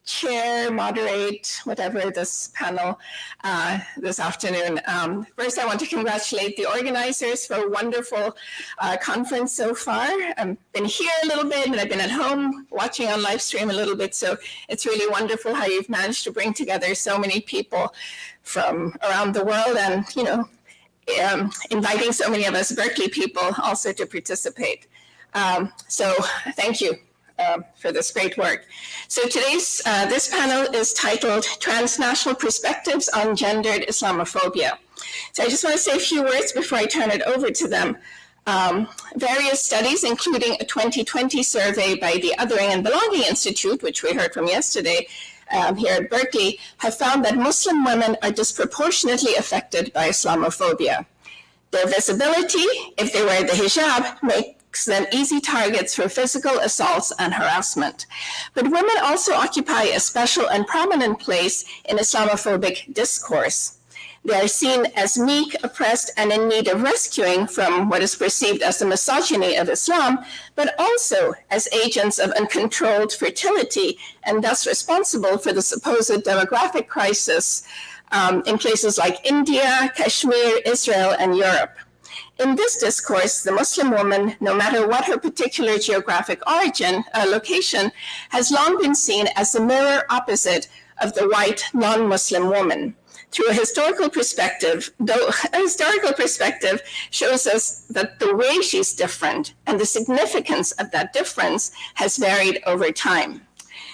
chair, moderate, whatever this panel this afternoon. First, I want to congratulate the organizers for a wonderful conference so far. I've been here a little bit and I've been at home watching on live stream a little bit. So it's really wonderful how you've managed to bring together so many people from around the world and, you know, inviting so many of us Berkeley people also to participate. So thank you. For this great work. So today's, this panel is titled Transnational Perspectives on Gendered Islamophobia. So I just want to say a few words before I turn it over to them. Various studies, including a 2020 survey by the Othering and Belonging Institute, which we heard from yesterday here at Berkeley, have found that Muslim women are disproportionately affected by Islamophobia. Their visibility, if they wear the hijab, makes them easy targets for physical assaults and harassment. But women also occupy a special and prominent place in Islamophobic discourse. They are seen as meek, oppressed, and in need of rescuing from what is perceived as the misogyny of Islam, but also as agents of uncontrolled fertility and thus responsible for the supposed demographic crisis in places like India, Kashmir, Israel, and Europe. In this discourse, the Muslim woman, no matter what her particular geographic origin, location, has long been seen as the mirror opposite of the white non-Muslim woman. Through a historical perspective, though a historical perspective shows us that the way she's different and the significance of that difference has varied over time.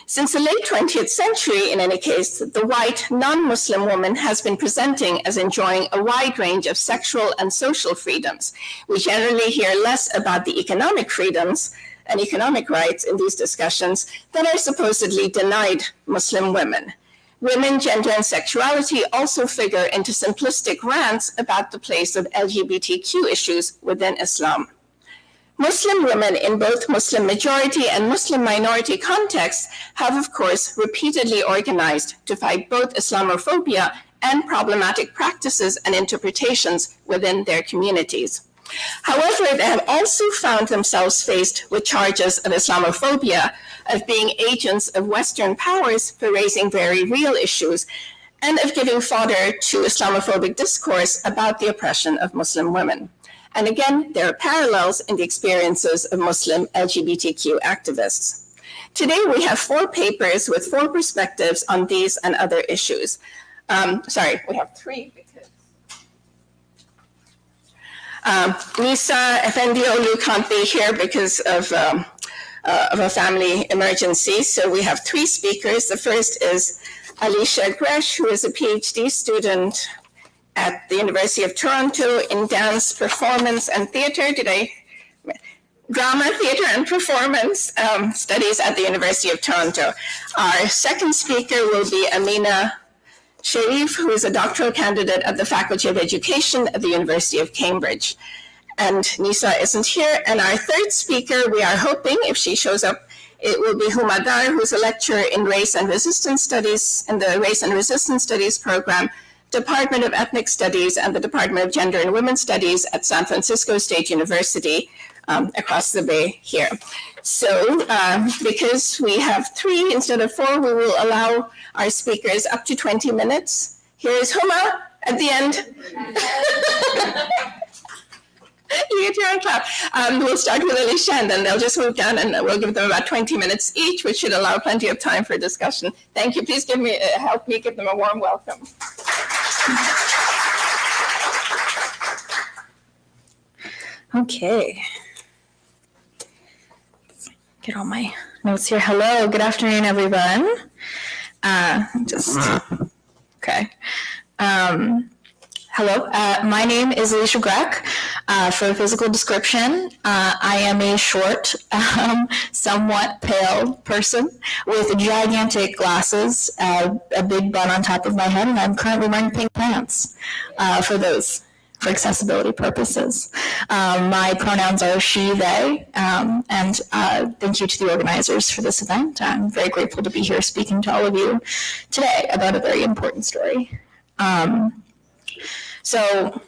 Since the late 20th century, in any case, the white non-Muslim woman has been presenting as enjoying a wide range of sexual and social freedoms. We generally hear less about the economic freedoms and economic rights in these discussions that are supposedly denied Muslim women. Women, gender, and sexuality also figure into simplistic rants about the place of LGBTQ issues within Islam. Muslim women in both Muslim majority and Muslim minority contexts have, of course, repeatedly organized to fight both Islamophobia and problematic practices and interpretations within their communities. However, they have also found themselves faced with charges of Islamophobia, of being agents of Western powers for raising very real issues, and of giving fodder to Islamophobic discourse about the oppression of Muslim women. And again, there are parallels in the experiences of Muslim LGBTQ activists. Today, we have 4 papers with 4 perspectives on these and other issues. We have 3 because Nisa Efendioglu can't be here because of a family emergency. So we have 3 speakers. The first is Alisha Grech, who is a PhD student at the University of Toronto in dance, performance, and theater. Drama, theater, and performance studies at the University of Toronto. Our second speaker will be Amina, Shareef, who is a doctoral candidate at the Faculty of Education at the University of Cambridge. And Nisa isn't here. And our third speaker, we are hoping, if she shows up, it will be Huma, who's a lecturer in Race and Resistance Studies in the Race and Resistance Studies program, Department of Ethnic Studies, and the Department of Gender and Women's Studies at San Francisco State University across the bay here. So because we have 3 instead of 4, we will allow our speakers up to 20 minutes. Here is Huma at the end. You get your own clap. We'll start with Alisha, and then they'll just move down, and we'll give them about 20 minutes each, which should allow plenty of time for discussion. Thank you. Please help me give them a warm welcome. Okay. Get all my notes here. Hello, good afternoon, everyone. Okay. Hello, my name is Alisha Grech. For physical description, I am a short, somewhat pale person with gigantic glasses, a big bun on top of my head, and I'm currently wearing pink pants for accessibility purposes. My pronouns are she, they, and thank you to the organizers for this event. I'm very grateful to be here speaking to all of you today about a very important story. So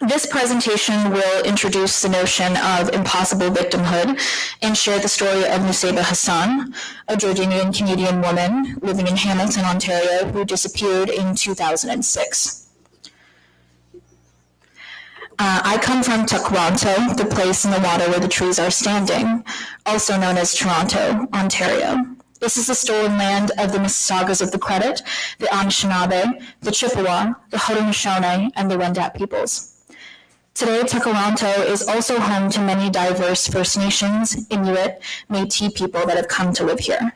This presentation will introduce the notion of impossible victimhood and share the story of Nuseiba Hassan, a Jordanian-Canadian woman living in Hamilton, Ontario, who disappeared in 2006. I come from Toronto, the place in the water where the trees are standing, also known as Toronto, Ontario. This is the stolen land of the Mississaugas of the Credit, the Anishinaabe, the Chippewa, the Haudenosaunee, and the Wendat peoples. Today, Toronto is also home to many diverse First Nations, Inuit, Métis people that have come to live here.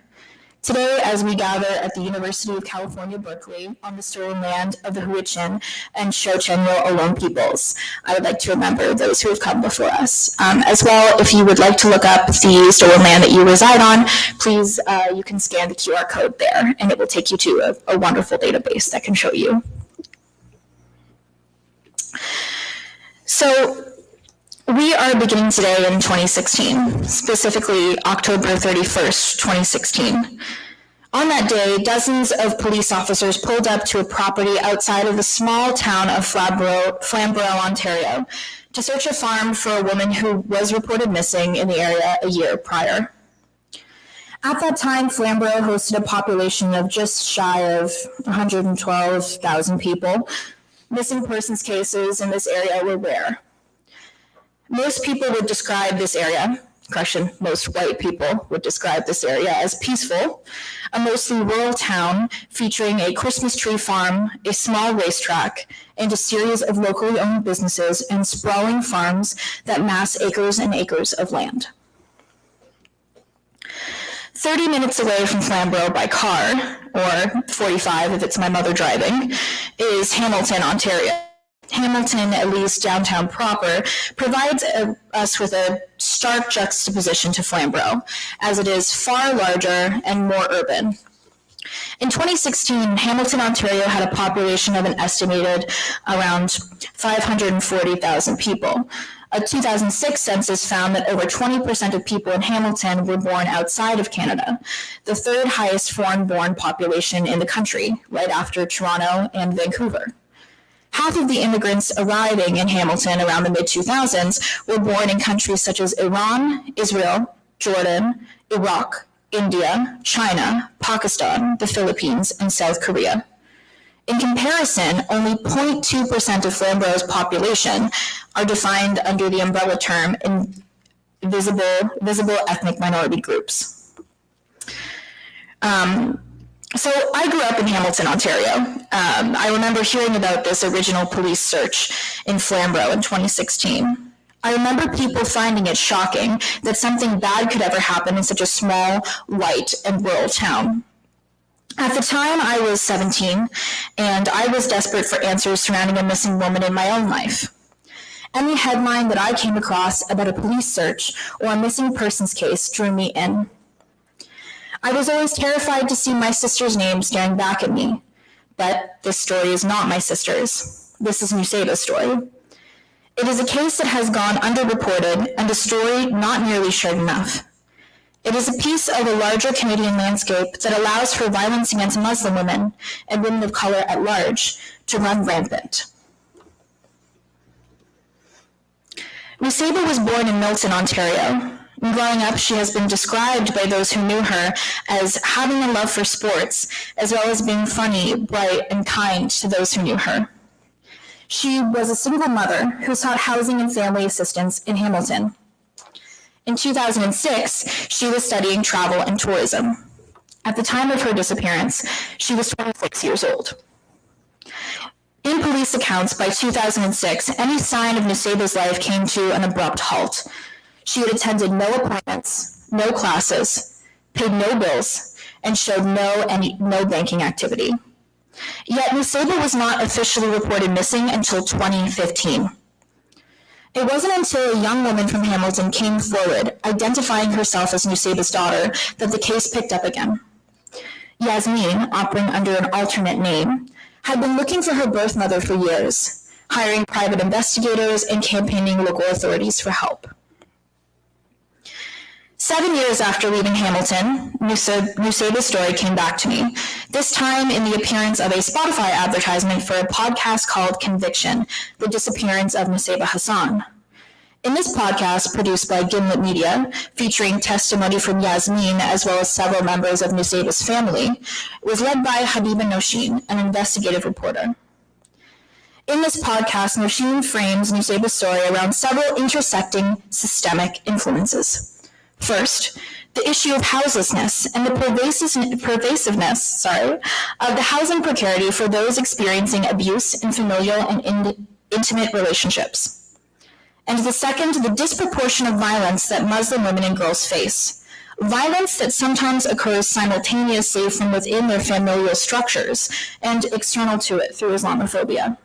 Today, as we gather at the University of California, Berkeley, on the stolen land of the Huichin and Shochenyo Ohlone peoples, I would like to remember those who have come before us. As well, if you would like to look up the stolen land that you reside on, please, you can scan the QR code there, and it will take you to a wonderful database that can show you. So, we are beginning today in 2016, specifically October 31st, 2016. On that day, dozens of police officers pulled up to a property outside of the small town of Flamborough, Ontario, to search a farm for a woman who was reported missing in the area a year prior. At that time, Flamborough hosted a population of just shy of 112,000 people. Missing persons cases in this area were rare. Most people would describe this area, most white people would describe this area as peaceful, a mostly rural town featuring a Christmas tree farm, a small racetrack, and a series of locally owned businesses and sprawling farms that mass acres and acres of land. 30 minutes away from Flamborough by car, or 45 if it's my mother driving, is Hamilton, Ontario. Hamilton, at least downtown proper, provides us with a stark juxtaposition to Flamborough, as it is far larger and more urban. In 2016, Hamilton, Ontario had a population of an estimated around 540,000 people. A 2006 census found that over 20% of people in Hamilton were born outside of Canada, the third highest foreign-born population in the country, right after Toronto and Vancouver. Half of the immigrants arriving in Hamilton around the mid-2000s were born in countries such as Iran, Israel, Jordan, Iraq, India, China, Pakistan, the Philippines, and South Korea. In comparison, only 0.2% of Flamborough's population are defined under the umbrella term visible ethnic minority groups. So I grew up in Hamilton, Ontario. I remember hearing about this original police search in Flamborough in 2016. I remember people finding it shocking that something bad could ever happen in such a small, white, and rural town. At the time, I was 17, and I was desperate for answers surrounding a missing woman in my own life. Any headline that I came across about a police search or a missing persons case drew me in. I was always terrified to see my sister's name staring back at me, but this story is not my sister's. This is Nuseiba's story. It is a case that has gone underreported and a story not nearly shared enough. It is a piece of a larger Canadian landscape that allows for violence against Muslim women and women of color at large to run rampant. Nuseiba was born in Milton, Ontario. Growing up, she has been described by those who knew her as having a love for sports, as well as being funny, bright, and kind to those who knew her. She was a single mother who sought housing and family assistance in Hamilton. In 2006, she was studying travel and tourism. At the time of her disappearance, she was 26 years old. In police accounts, by 2006, any sign of Nuseiba's life came to an abrupt halt. She had attended no appointments, no classes, paid no bills, and showed no banking activity. Yet Nuseiba was not officially reported missing until 2015. It wasn't until a young woman from Hamilton came forward, identifying herself as Nuseiba's daughter, that the case picked up again. Yasmin, operating under an alternate name, had been looking for her birth mother for years, hiring private investigators and campaigning local authorities for help. 7 years after leaving Hamilton, Nuseiba's story came back to me, this time in the appearance of a Spotify advertisement for a podcast called Conviction, The Disappearance of Nuseiba Hassan. In this podcast, produced by Gimlet Media, featuring testimony from Yasmin as well as several members of Nuseiba's family, was led by Habiba Noshin, an investigative reporter. In this podcast, Noshin frames Nuseiba's story around several intersecting systemic influences. First, the issue of houselessness and the pervasiveness of the housing precarity for those experiencing abuse in familial and intimate relationships. And the second, the disproportionate violence that Muslim women and girls face. Violence that sometimes occurs simultaneously from within their familial structures and external to it through Islamophobia.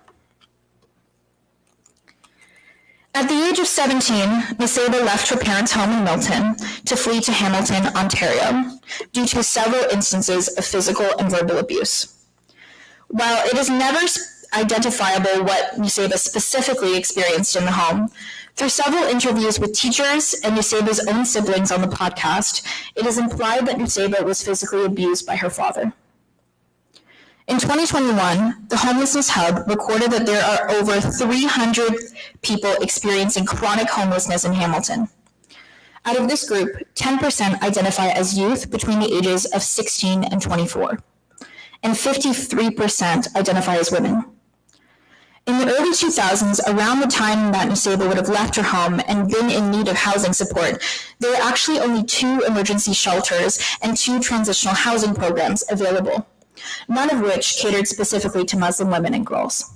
At the age of 17, Nuseiba left her parents' home in Milton to flee to Hamilton, Ontario, due to several instances of physical and verbal abuse. While it is never identifiable what Nuseiba specifically experienced in the home, through several interviews with teachers and Nuseiba's own siblings on the podcast, it is implied that Nuseiba was physically abused by her father. In 2021, the Homelessness Hub recorded that there are over 300 people experiencing chronic homelessness in Hamilton. Out of this group, 10% identify as youth between the ages of 16 and 24, and 53% identify as women. In the early 2000s, around the time that Nuseiba would have left her home and been in need of housing support, there were actually only 2 emergency shelters and 2 transitional housing programs available, none of which catered specifically to Muslim women and girls.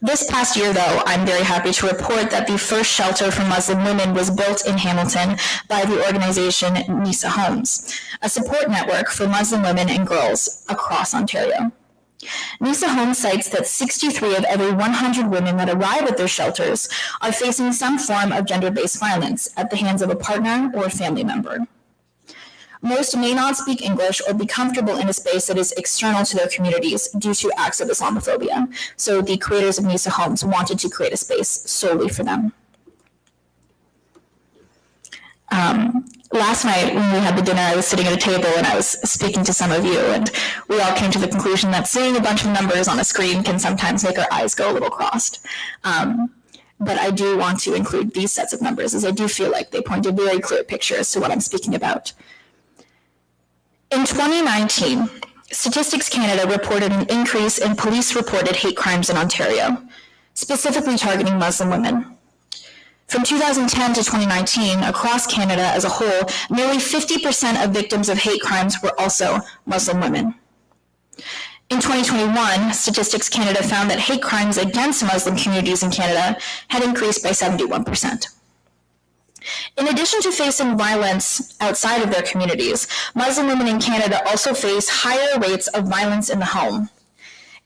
This past year, though, I'm very happy to report that the first shelter for Muslim women was built in Hamilton by the organization Nisa Homes, a support network for Muslim women and girls across Ontario. Nisa Homes cites that 63 of every 100 women that arrive at their shelters are facing some form of gender-based violence at the hands of a partner or a family member. Most may not speak English or be comfortable in a space that is external to their communities due to acts of Islamophobia, so the creators of Nisa Homes wanted to create a space solely for them. Last night when we had the dinner, I was sitting at a table and I was speaking to some of you, and we all came to the conclusion that seeing a bunch of numbers on a screen can sometimes make our eyes go a little crossed. But I do want to include these sets of numbers, as I do feel like they point a very clear picture as to what I'm speaking about. In 2019, Statistics Canada reported an increase in police-reported hate crimes in Ontario, specifically targeting Muslim women. From 2010 to 2019, across Canada as a whole, nearly 50% of victims of hate crimes were also Muslim women. In 2021, Statistics Canada found that hate crimes against Muslim communities in Canada had increased by 71%. In addition to facing violence outside of their communities, Muslim women in Canada also face higher rates of violence in the home.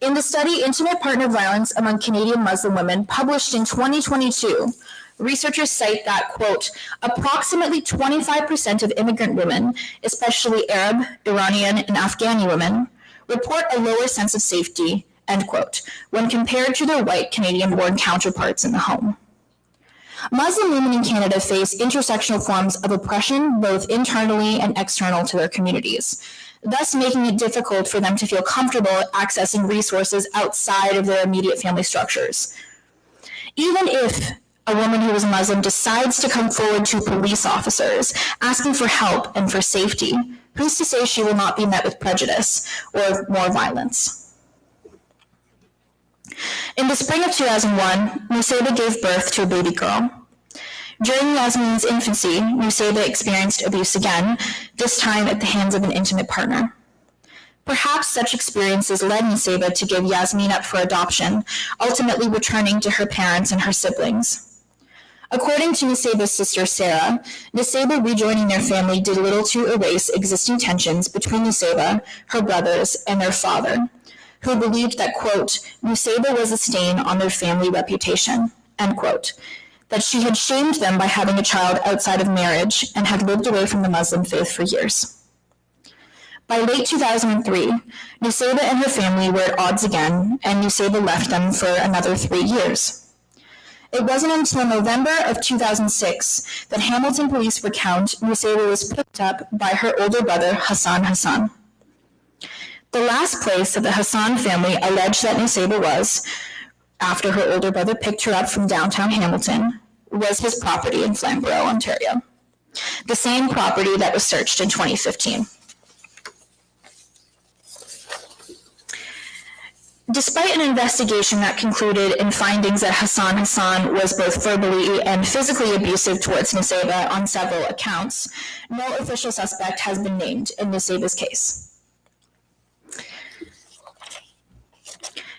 In the study Intimate Partner Violence Among Canadian Muslim Women, published in 2022, researchers cite that, quote, approximately 25% of immigrant women, especially Arab, Iranian, and Afghani women, report a lower sense of safety, end quote, when compared to their white Canadian-born counterparts in the home. Muslim women in Canada face intersectional forms of oppression, both internally and external to their communities, thus making it difficult for them to feel comfortable accessing resources outside of their immediate family structures. Even if a woman who is Muslim decides to come forward to police officers asking for help and for safety, who's to say she will not be met with prejudice or more violence? In the spring of 2001, Nuseiba gave birth to a baby girl. During Yasmin's infancy, Nuseiba experienced abuse again, this time at the hands of an intimate partner. Perhaps such experiences led Nuseiba to give Yasmin up for adoption, ultimately returning to her parents and her siblings. According to Nuseiba's sister Sarah, Nuseiba rejoining their family did little to erase existing tensions between Nuseiba, her brothers, and their father, who believed that, quote, Nuseiba was a stain on their family reputation, end quote, that she had shamed them by having a child outside of marriage and had lived away from the Muslim faith for years. By late 2003, Nuseiba and her family were at odds again, and Nuseiba left them for another 3 years. It wasn't until November of 2006 that Hamilton police recount Nuseiba was picked up by her older brother, Hassan. The last place that the Hassan family alleged that Nuseiba was, after her older brother picked her up from downtown Hamilton, was his property in Flamborough, Ontario. The same property that was searched in 2015. Despite an investigation that concluded in findings that Hassan was both verbally and physically abusive towards Nuseiba on several accounts, no official suspect has been named in Nuseiba's case.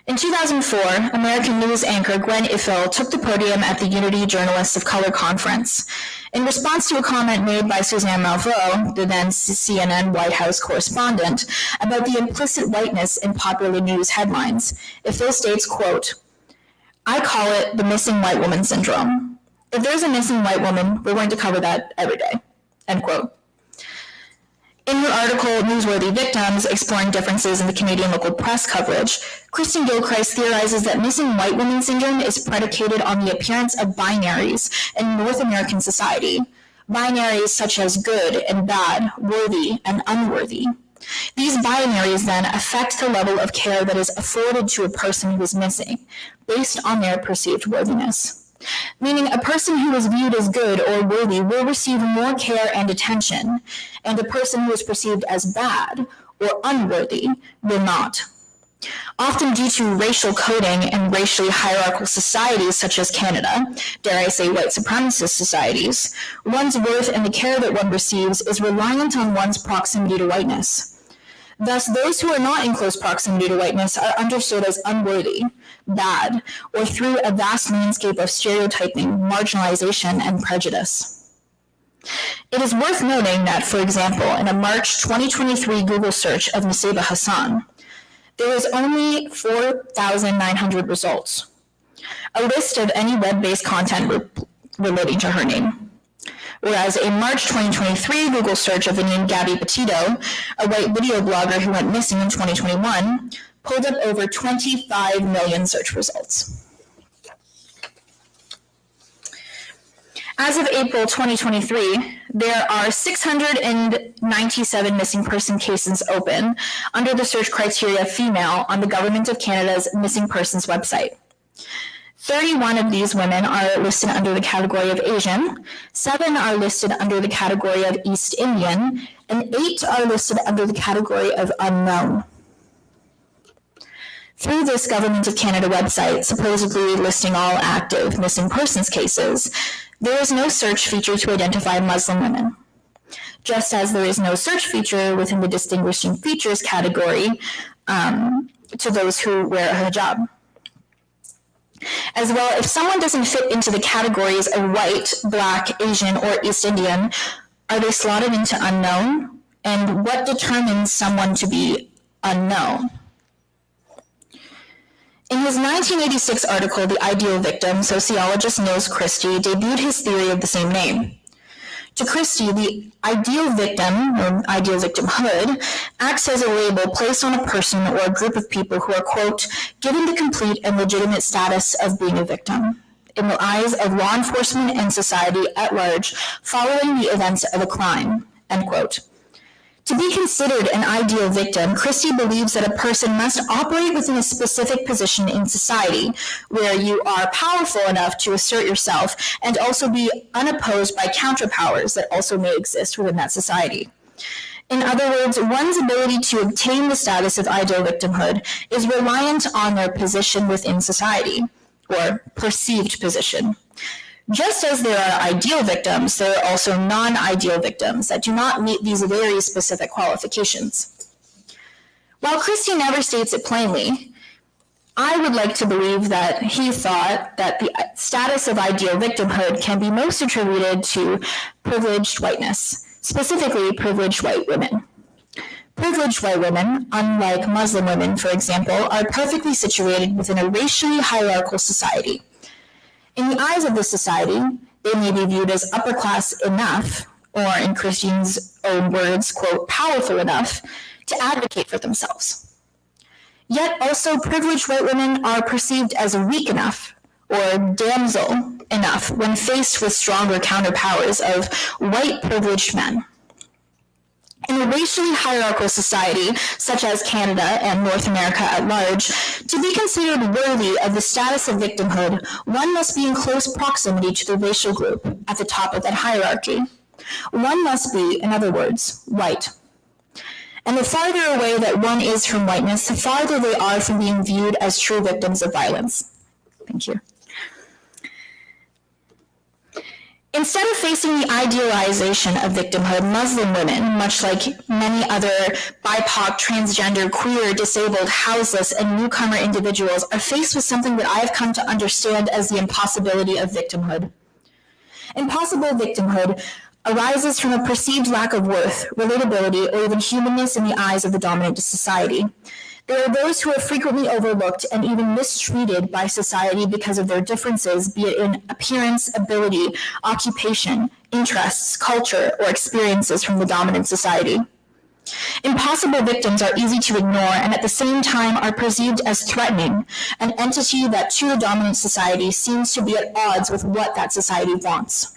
In 2004, American news anchor Gwen Ifill took the podium at the Unity Journalists of Color Conference. In response to a comment made by Suzanne Malveaux, the then CNN White House correspondent, about the implicit whiteness in popular news headlines, Ifill states, quote, "I call it the missing white woman syndrome. If there's a missing white woman, we're going to cover that every day," end quote. In her article, Newsworthy Victims, exploring differences in the Canadian local press coverage, Kristen Gilchrist theorizes that missing white woman syndrome is predicated on the appearance of binaries in North American society. Binaries such as good and bad, worthy and unworthy. These binaries then affect the level of care that is afforded to a person who is missing, based on their perceived worthiness. Meaning a person who is viewed as good or worthy will receive more care and attention, and a person who is perceived as bad or unworthy will not. Often due to racial coding and racially hierarchical societies such as Canada, dare I say white supremacist societies, one's worth and the care that one receives is reliant on one's proximity to whiteness. Thus, those who are not in close proximity to whiteness are understood as unworthy, bad, or through a vast landscape of stereotyping, marginalization, and prejudice. It is worth noting that, for example, in a March 2023 Google search of Nuseiba Hassan, there was only 4,900 results, a list of any web-based content relating to her name. Whereas a March 2023 Google search of the name Gabby Petito, a white video blogger who went missing in 2021, pulled up over 25 million search results. As of April 2023, there are 697 missing person cases open under the search criteria female on the Government of Canada's Missing Persons website. 31 of these women are listed under the category of Asian, 7 are listed under the category of East Indian, and 8 are listed under the category of unknown. Through this Government of Canada website, supposedly listing all active missing persons cases, there is no search feature to identify Muslim women, just as there is no search feature within the distinguishing features category to those who wear a hijab. As well, if someone doesn't fit into the categories of white, black, Asian, or East Indian, are they slotted into unknown? And what determines someone to be unknown? In his 1986 article, The Ideal Victim, sociologist Nils Christie debuted his theory of the same name. To Christie, the ideal victim, or ideal victimhood, acts as a label placed on a person or a group of people who are, quote, given the complete and legitimate status of being a victim in the eyes of law enforcement and society at large following the events of a crime, end quote. To be considered an ideal victim, Christie believes that a person must operate within a specific position in society where you are powerful enough to assert yourself and also be unopposed by counterpowers that also may exist within that society. In other words, one's ability to obtain the status of ideal victimhood is reliant on their position within society, or perceived position. Just as there are ideal victims, there are also non-ideal victims that do not meet these very specific qualifications. While Christie never states it plainly, I would like to believe that he thought that the status of ideal victimhood can be most attributed to privileged whiteness, specifically privileged white women. Privileged white women, unlike Muslim women, for example, are perfectly situated within a racially hierarchical society. In the eyes of this society, they may be viewed as upper class enough, or in Christian's own words, quote, powerful enough to advocate for themselves. Yet also privileged white women are perceived as weak enough, or damsel enough when faced with stronger counterpowers of white privileged men. In a racially hierarchical society, such as Canada and North America at large, to be considered worthy of the status of victimhood, one must be in close proximity to the racial group at the top of that hierarchy. One must be, in other words, white. And the farther away that one is from whiteness, the farther they are from being viewed as true victims of violence. Thank you. Instead of facing the idealization of victimhood, Muslim women, much like many other BIPOC, transgender, queer, disabled, houseless, and newcomer individuals, are faced with something that I have come to understand as the impossibility of victimhood. Impossible victimhood arises from a perceived lack of worth, relatability, or even humanness in the eyes of the dominant society. There are those who are frequently overlooked and even mistreated by society because of their differences, be it in appearance, ability, occupation, interests, culture, or experiences from the dominant society. Impossible victims are easy to ignore and at the same time are perceived as threatening, an entity that to the dominant society seems to be at odds with what that society wants.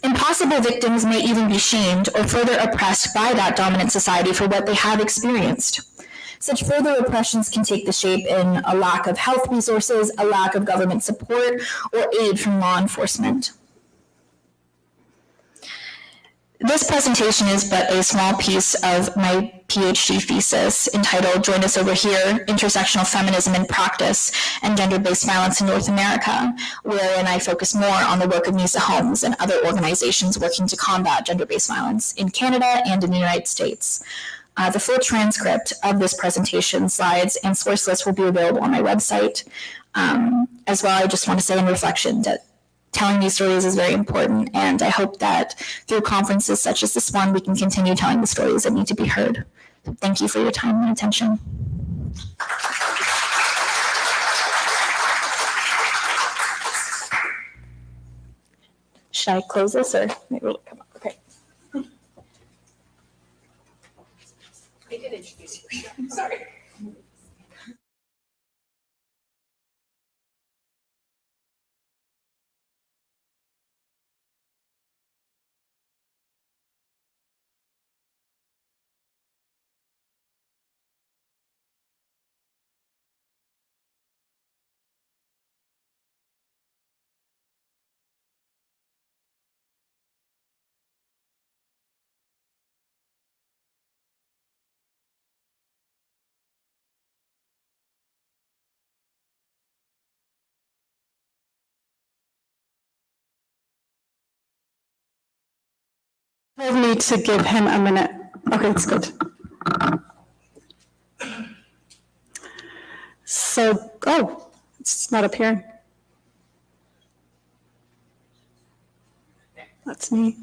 Impossible victims may even be shamed or further oppressed by that dominant society for what they have experienced. Such further oppressions can take the shape in a lack of health resources, a lack of government support, or aid from law enforcement. This presentation is but a small piece of my PhD thesis entitled Join Us Over Here, Intersectional Feminism in Practice and Gender-Based Violence in North America, wherein I focus more on the work of Nisa homes and other organizations working to combat gender-based violence in Canada and in the United States. The full transcript of this presentation, slides, and source list will be available on my website. As well, I just want to say in reflection that telling these stories is very important, and I hope that through conferences such as this one, we can continue telling the stories that need to be heard. So thank you for your time and attention. Should I close this, or maybe it'll come up? Okay. I did introduce you. Sorry. Told me to give him a minute. Okay, it's good. So, oh, it's not appearing. That's me.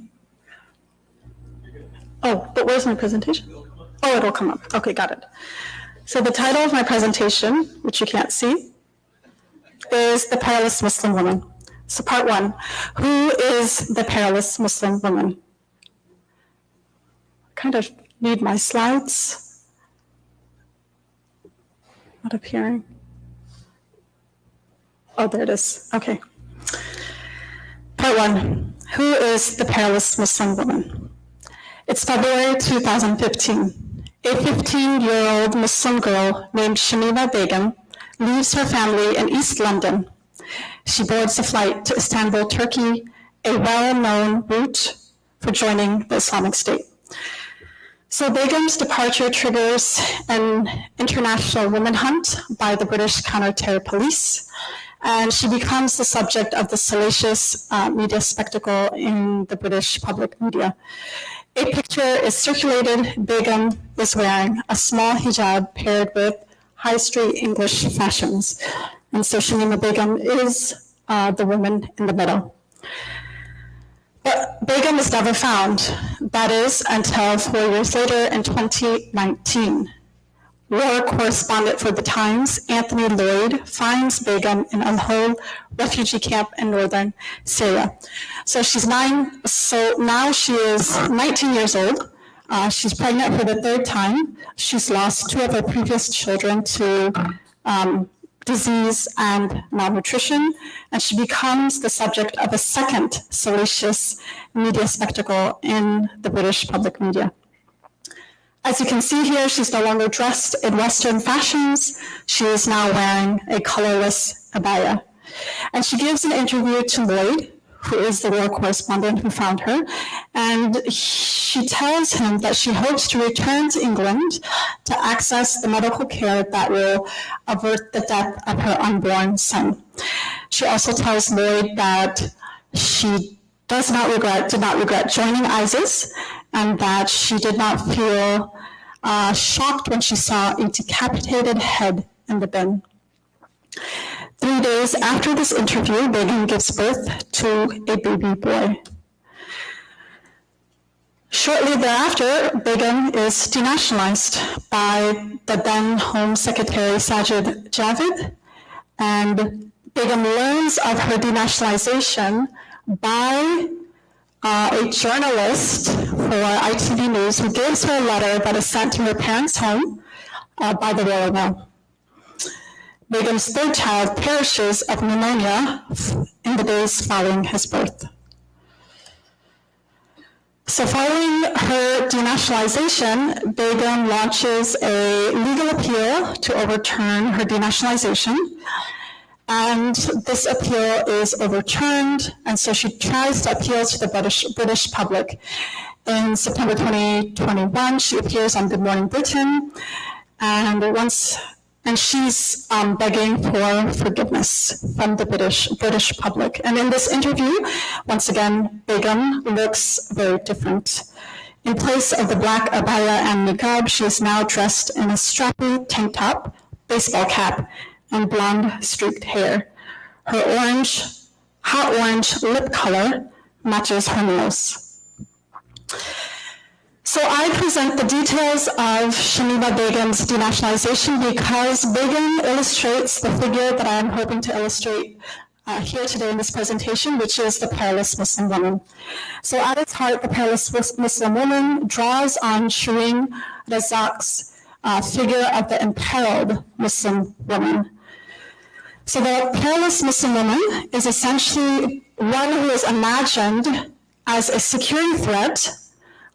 Oh, but where's my presentation? Oh, it'll come up. Okay, got it. So the title of my presentation, which you can't see, is The Perilous Muslim Woman. So part one, who is the perilous Muslim woman? Kind of need my slides. Not appearing. Oh, there it is. Okay. Part one, who is the perilous Muslim woman? It's February 2015. A 15-year-old Muslim girl named Shamima Begum leaves her family in East London. She boards a flight to Istanbul, Turkey, a well-known route for joining the Islamic State. So Begum's departure triggers an international woman hunt by the British counter-terror police, and she becomes the subject of the salacious media spectacle in the British public media. A picture is circulated. Begum is wearing a small hijab paired with high street English fashions. And so Shamima Begum is the woman in the middle. But Begum is never found. That is until 4 years later in 2019. War correspondent for The Times, Anthony Lloyd, finds Begum in Al-Hol refugee camp in northern Syria. So she's now she is 19 years old. She's pregnant for the third time. She's lost two of her previous children to disease, and malnutrition, and she becomes the subject of a second salacious media spectacle in the British public media. As you can see here, she's no longer dressed in Western fashions. She is now wearing a colorless abaya. And she gives an interview to Lloyd, who is the war correspondent who found her, and she tells him that she hopes to return to England to access the medical care that will avert the death of her unborn son. She also tells Lloyd that she did not regret joining ISIS, and that she did not feel shocked when she saw a decapitated head in the bin. 3 days after this interview, Begum gives birth to a baby boy. Shortly thereafter, Begum is denationalized by the then Home Secretary Sajid Javid, and Begum learns of her denationalization by a journalist for ITV News who gives her a letter that is sent to her parents' home by the Royal Mail. Begum's third child perishes of pneumonia in the days following his birth. So following her denationalization, Begum launches a legal appeal to overturn her denationalization. And this appeal is overturned, and so she tries to appeal to the British public. In September 2021, she appears on Good Morning Britain, and she's begging for forgiveness from the British public. And in this interview, once again, Begum looks very different. In place of the black abaya and niqab, she is now dressed in a strappy tank top, baseball cap, and blonde streaked hair. Her hot orange lip color matches her nails. So I present the details of Shaniba Begum's denationalization because Begum illustrates the figure that I am hoping to illustrate here today in this presentation, which is the perilous Muslim woman. So at its heart, the perilous Muslim woman draws on Shireen Razak's figure of the imperiled Muslim woman. So the perilous Muslim woman is essentially one who is imagined as a security threat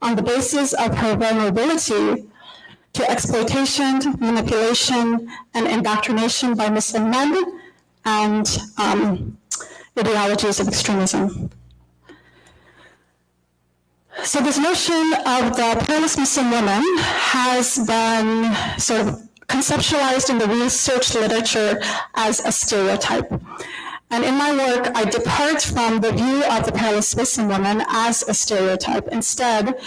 on the basis of her vulnerability to exploitation, manipulation, and indoctrination by Muslim men and ideologies of extremism. So this notion of the perilous Muslim woman has been sort of conceptualized in the research literature as a stereotype. And in my work, I depart from the view of the perilous Muslim woman as a stereotype. Instead,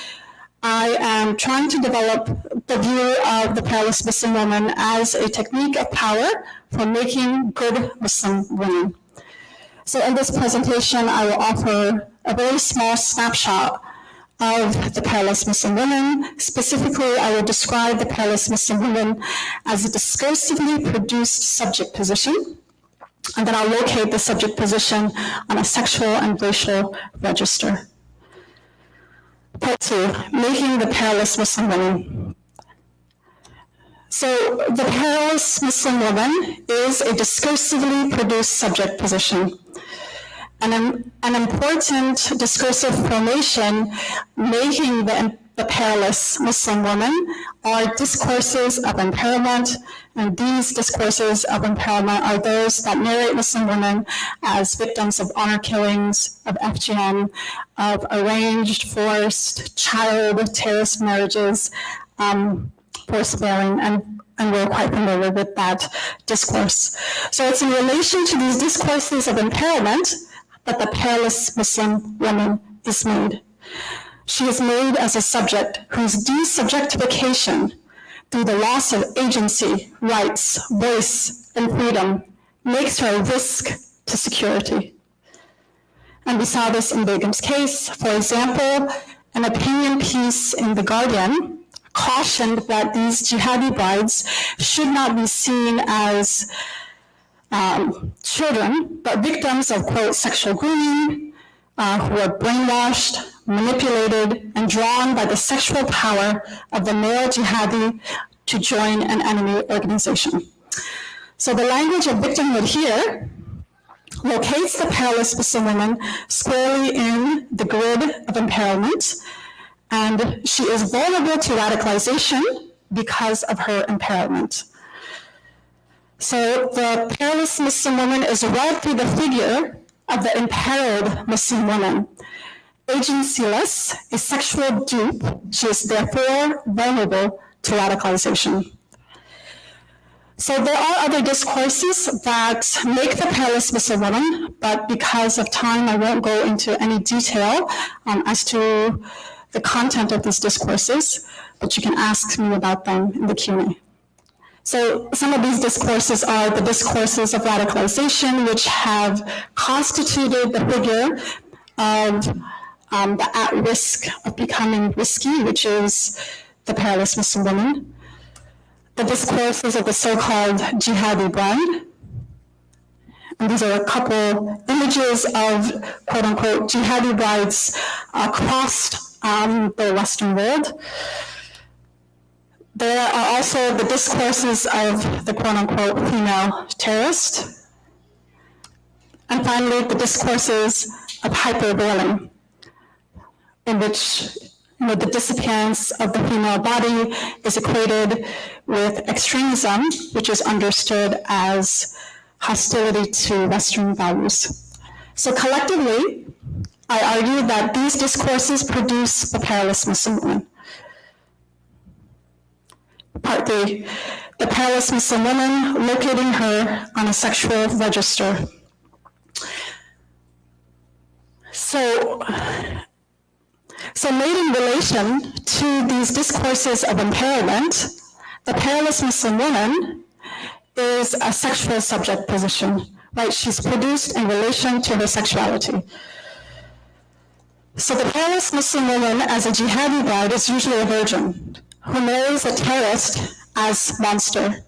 I am trying to develop the view of the perilous Muslim woman as a technique of power for making good Muslim women. So in this presentation, I will offer a very small snapshot of the perilous Muslim woman. Specifically, I will describe the perilous Muslim woman as a discursively produced subject position, and then I'll locate the subject position on a sexual and racial register. Part 2, making the perilous Muslim woman. So the perilous Muslim woman is a discursively produced subject position. An important discursive formation making the perilous Muslim woman are discourses of empowerment, and these discourses of empowerment are those that narrate Muslim women as victims of honor killings, of FGM, of arranged, forced, child, terrorist marriages, forced bearing, and we're quite familiar with that discourse. So it's in relation to these discourses of empowerment that the perilous Muslim woman is made. She is made as a subject whose desubjectification through the loss of agency, rights, voice, and freedom makes her a risk to security. And we saw this in Begum's case. For example, an opinion piece in The Guardian cautioned that these jihadi brides should not be seen as children, but victims of, quote, sexual grooming, who are brainwashed, manipulated, and drawn by the sexual power of the male jihadi to join an enemy organization. So the language of victimhood here locates the perilous Muslim woman squarely in the grid of imperilment, and she is vulnerable to radicalization because of her imperilment. So the perilous Muslim woman is read through the figure of the imperiled Muslim woman. Agencyless, a sexual dupe, she is therefore vulnerable to radicalization. So there are other discourses that make the perilous Muslim woman, but because of time, I won't go into any detail as to the content of these discourses, but you can ask me about them in the Q&A. So some of these discourses are the discourses of radicalization, which have constituted the figure of the at risk of becoming risky, which is the perilous Muslim woman. The discourses of the so-called jihadi bride. And these are a couple images of quote-unquote jihadi brides across the Western world. There are also the discourses of the quote-unquote female terrorist. And finally, the discourses of hyperveiling, in which the disappearance of the female body is equated with extremism, which is understood as hostility to Western values. So collectively, I argue that these discourses produce the perilous Muslim woman. Part 3, the perilous Muslim woman, locating her on a sexual register. So made in relation to these discourses of imperilment, the perilous Muslim woman is a sexual subject position, right? She's produced in relation to her sexuality. So the perilous Muslim woman as a jihadi bride is usually a virgin who marries a terrorist as monster.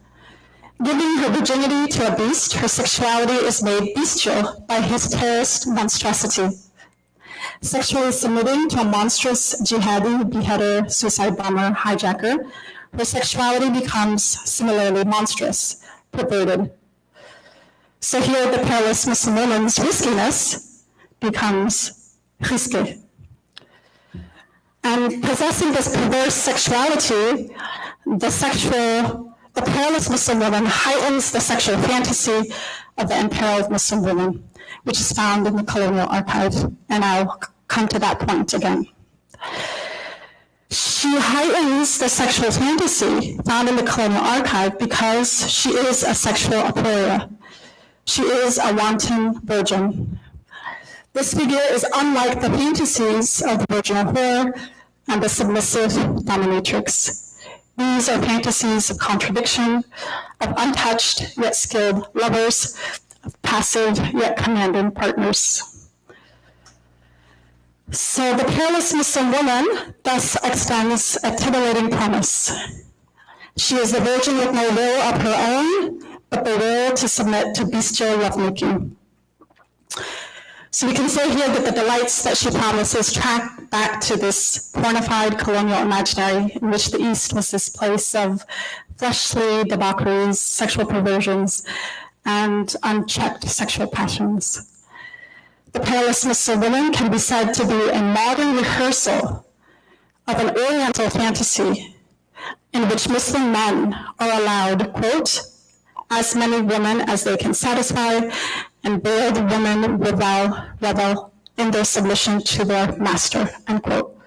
Giving her virginity to a beast, her sexuality is made bestial by his terrorist monstrosity. Sexually submitting to a monstrous jihadi, beheader, suicide bomber, hijacker, her sexuality becomes similarly monstrous, perverted. So here the perilous Muslim woman's riskiness becomes risque. And possessing this perverse sexuality, the perilous Muslim woman heightens the sexual fantasy of the imperiled Muslim woman, which is found in the colonial archive, and I'll come to that point again. She heightens the sexual fantasy found in the colonial archive because she is a sexual aporia. She is a wanton virgin. This figure is unlike the fantasies of the virginal whore and the submissive dominatrix. These are fantasies of contradiction, of untouched yet skilled lovers, of passive yet commanding partners. So the perilous Muslim woman thus extends a titillating promise. She is the virgin with no will of her own, but the will to submit to bestial lovemaking. So we can say here that the delights that she promises track back to this pornified colonial imaginary in which the East was this place of fleshly debaucheries, sexual perversions, and unchecked sexual passions. The perilous Muslim woman can be said to be a modern rehearsal of an Oriental fantasy in which Muslim men are allowed, quote, as many women as they can satisfy, and veiled women revel in their submission to their master, end quote.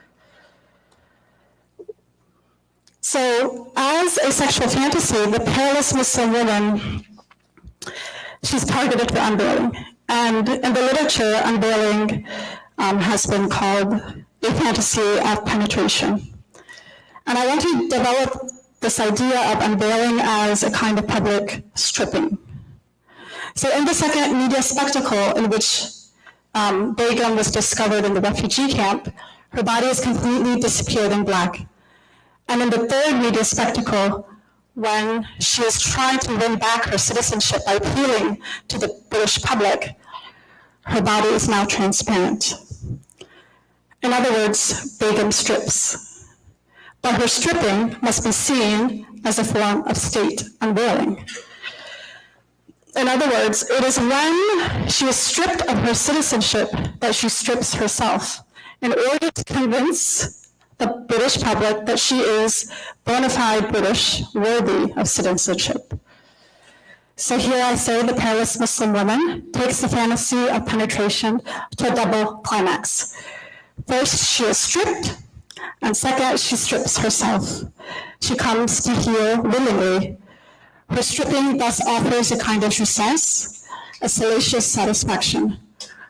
So as a sexual fantasy, the perilous Muslim woman, she's targeted for unveiling. And in the literature, unveiling has been called a fantasy of penetration. And I want to develop this idea of unveiling as a kind of public stripping. So in the second media spectacle in which Begum was discovered in the refugee camp, her body is completely disappeared in black. And in the third media spectacle, when she is trying to win back her citizenship by appealing to the British public, her body is now transparent. In other words, Begum strips. But her stripping must be seen as a form of state unveiling. In other words, it is when she is stripped of her citizenship that she strips herself in order to convince the British public that she is bona fide British, worthy of citizenship. So here I say the perilous Muslim woman takes the fantasy of penetration to a double climax. First, she is stripped, and second, she strips herself. She comes to heal willingly. Her stripping thus offers a kind of justesse, a salacious satisfaction.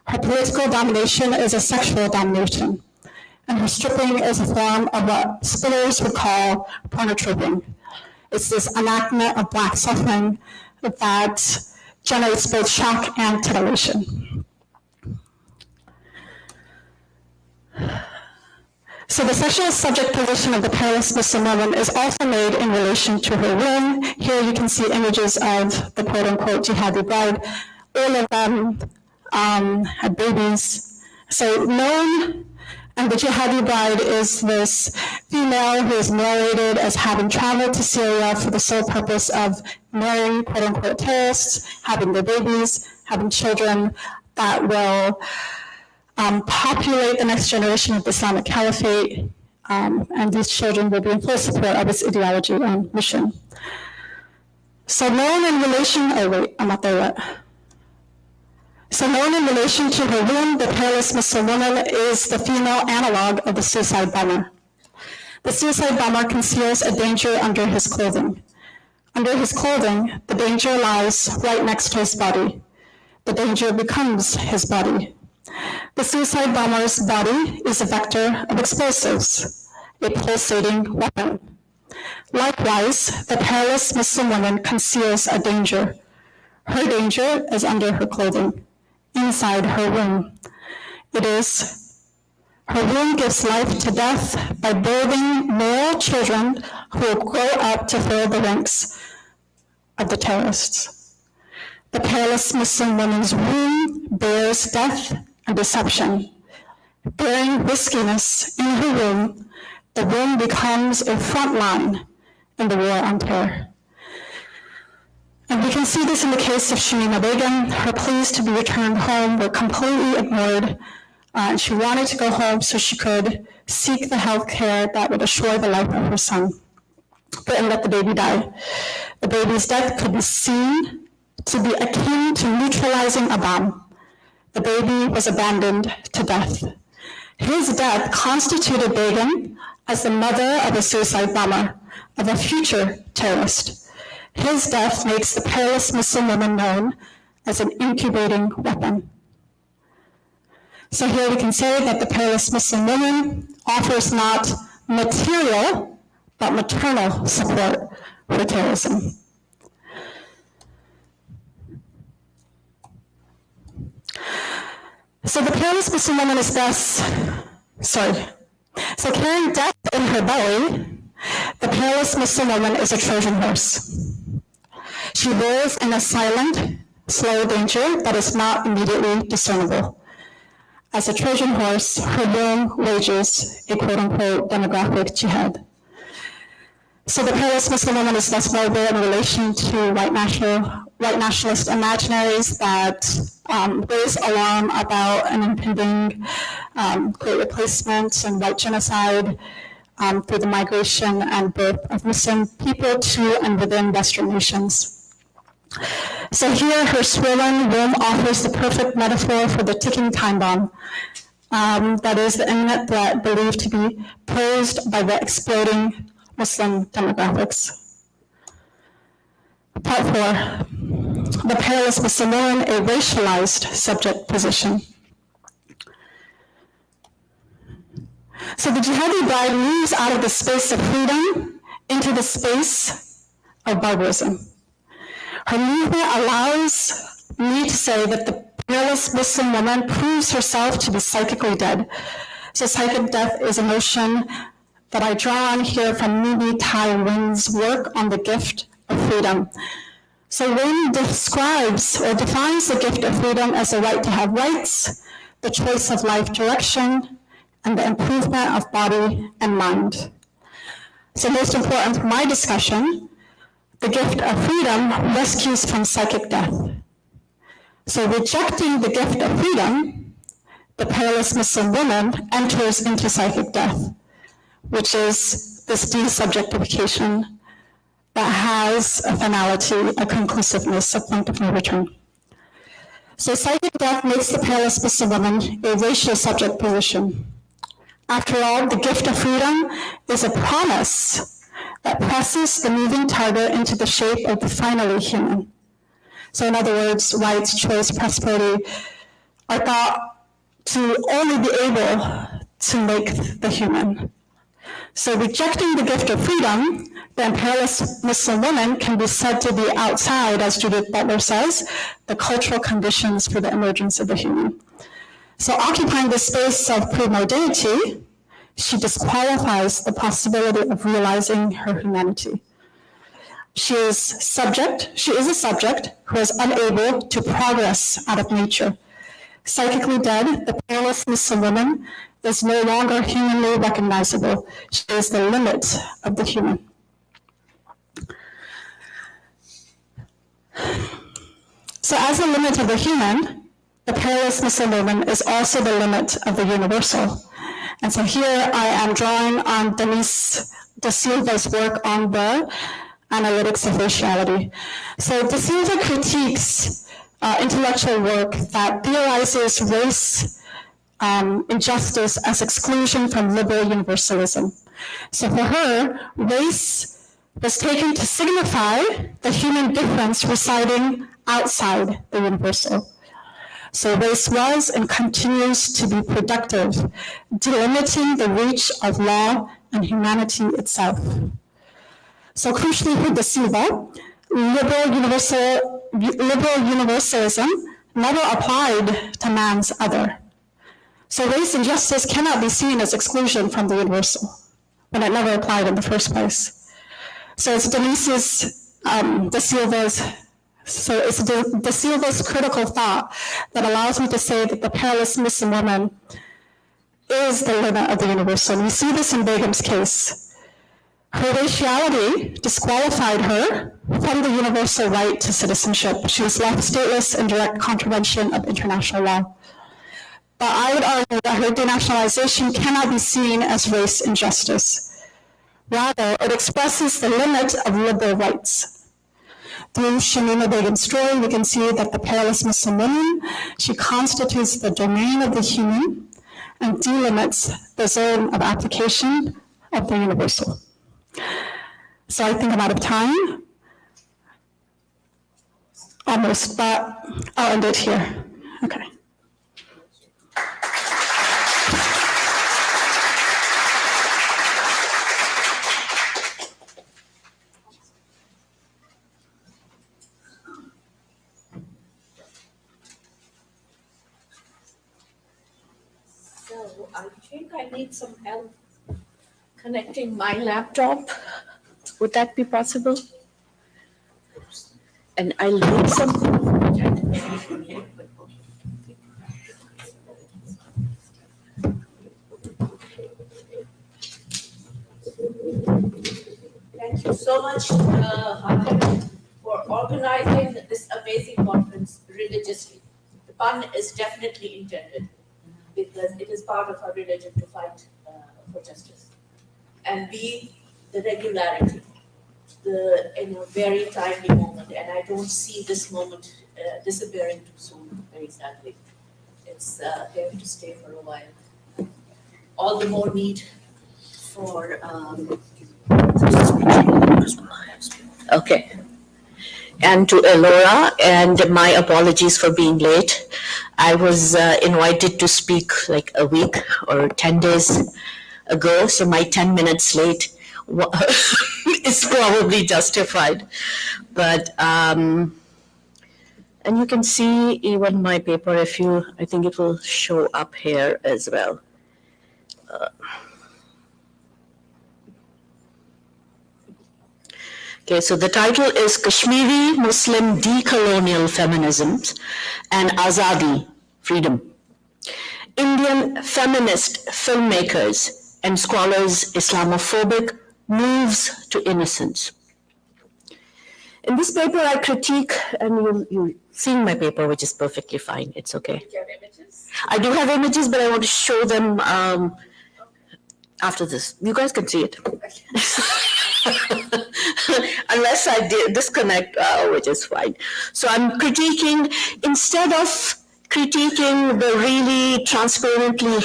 Her political domination is a sexual domination, and her stripping is a form of what scholars would call pornotripping. It's this enactment of Black suffering that generates both shock and titillation. So the sexual subject position of the perilous Muslim woman is also made in relation to her womb. Here you can see images of the quote-unquote jihadi bride. All of them had babies. So known, and the jihadi bride is this female who is narrated as having traveled to Syria for the sole purpose of marrying quote-unquote terrorists, having their babies, having children that will populate the next generation of the Islamic Caliphate, and these children will be in full support of its ideology and mission. So known in relation, I'm not there yet. So known in relation to her womb, the perilous Muslim woman is the female analog of the suicide bomber. The suicide bomber conceals a danger under his clothing. Under his clothing, the danger lies right next to his body. The danger becomes his body. The suicide bomber's body is a vector of explosives, a pulsating weapon. Likewise, the perilous Muslim woman conceals a danger. Her danger is under her clothing, inside her womb. Her womb gives life to death by birthing male children who will grow up to fill the ranks of the terrorists. The perilous Muslim woman's womb bears death and deception. Bearing riskiness in her womb, the womb becomes a front line in the war on terror. And we can see this in the case of Shamima Begum. Her pleas to be returned home were completely ignored, and she wanted to go home so she could seek the health care that would assure the life of her son, but and let the baby die. The baby's death could be seen to be akin to neutralizing a bomb. The baby was abandoned to death. His death constituted Begum as the mother of a suicide bomber, of a future terrorist. His death makes the perilous Muslim woman known as an incubating weapon. So here we can say that the perilous Muslim woman offers not material, but maternal support for terrorism. So the perilous Muslim woman is so carrying death in her belly, the perilous Muslim woman is a Trojan horse. She lives in a silent, slow danger that is not immediately discernible. As a Trojan horse, her womb wages a quote-unquote demographic jihad. So the perilous Muslim woman is thus mobile in relation to white nationalist imaginaries that raise alarm about an impending great replacement and white genocide through the migration and birth of Muslim people to and within Western nations. So here, her swollen womb offers the perfect metaphor for the ticking time bomb. That is the imminent threat believed to be posed by the exploding Muslim demographics. Part 4, the perilous Muslim woman, a racialized subject position. So the jihadi bride moves out of the space of freedom into the space of barbarism. Her movement allows me to say that the perilous Muslim woman proves herself to be psychically dead. So psychic death is a notion that I draw on here from Mimi Tai Wynn's work on the gift of freedom. So Wynn describes or defines the gift of freedom as the right to have rights, the choice of life direction, and the improvement of body and mind. So most important for my discussion, The gift of freedom rescues from psychic death. So rejecting the gift of freedom, the perilous Muslim woman enters into psychic death, which is this desubjectification that has a finality, a conclusiveness, a point of no return. So psychic death makes the perilous Muslim woman a racial subject position. After all, the gift of freedom is a promise that presses the moving target into the shape of the finally human. So in other words, rights, choice, prosperity are thought to only be able to make the human. So rejecting the gift of freedom, the perilous Muslim woman can be said to be outside, as Judith Butler says, the cultural conditions for the emergence of the human. So occupying the space of primordiality, she disqualifies the possibility of realizing her humanity. She is a subject who is unable to progress out of nature. Psychically dead, the perilous Muslim woman is no longer humanly recognizable. She is the limit of the human. So as the limit of the human, the perilous Muslim woman is also the limit of the universal. And so here I am drawing on Denise Da Silva's work on the analytics of raciality. So Da Silva critiques intellectual work that theorizes race injustice as exclusion from liberal universalism. So for her, race was taken to signify the human difference residing outside the universal. So race was and continues to be productive, delimiting the reach of law and humanity itself. So crucially for Da Silva, liberal universalism never applied to man's other. So race injustice cannot be seen as exclusion from the universal, when it never applied in the first place. So it's Da Silva's critical thought that allows me to say that the perilous Muslim woman is the limit of the universal. And we see this in Begum's case. Her raciality disqualified her from the universal right to citizenship. She was left stateless in direct contravention of international law. But I would argue that her denationalization cannot be seen as race injustice. Rather, it expresses the limit of liberal rights. Through Shamima Begum's story, we can see that the perilous Muslim woman, she constitutes the domain of the human and delimits the zone of application of the universal. So I think I'm out of time. Almost, but I'll end it here. Okay. So I think I need some help connecting my laptop. Would that be possible? And I'll read something. Thank you so much, Huma, for organizing this amazing conference religiously. The pun is definitely intended because it is part of our religion to fight for justice. And B, the regularity, in a very timely moment, and I don't see this moment disappearing too soon, very sadly. It's here to stay for a while. All the more need for okay. And to Elora, and my apologies for being late. I was invited to speak like a week or 10 days ago, so my 10 minutes late is probably justified. But, and you can see even my paper if you, I think it will show up here as well. Okay, so the title is Kashmiri Muslim Decolonial Feminisms and Azadi, Freedom. Indian feminist filmmakers and scholars Islamophobic moves to innocence. In this paper, I critique, and you're seeing my paper, which is perfectly fine. It's okay. Do you have images? I do have images, but I want to show them after this. You guys can see it. Unless I disconnect, which is fine. So I'm critiquing, instead of critiquing the really transparently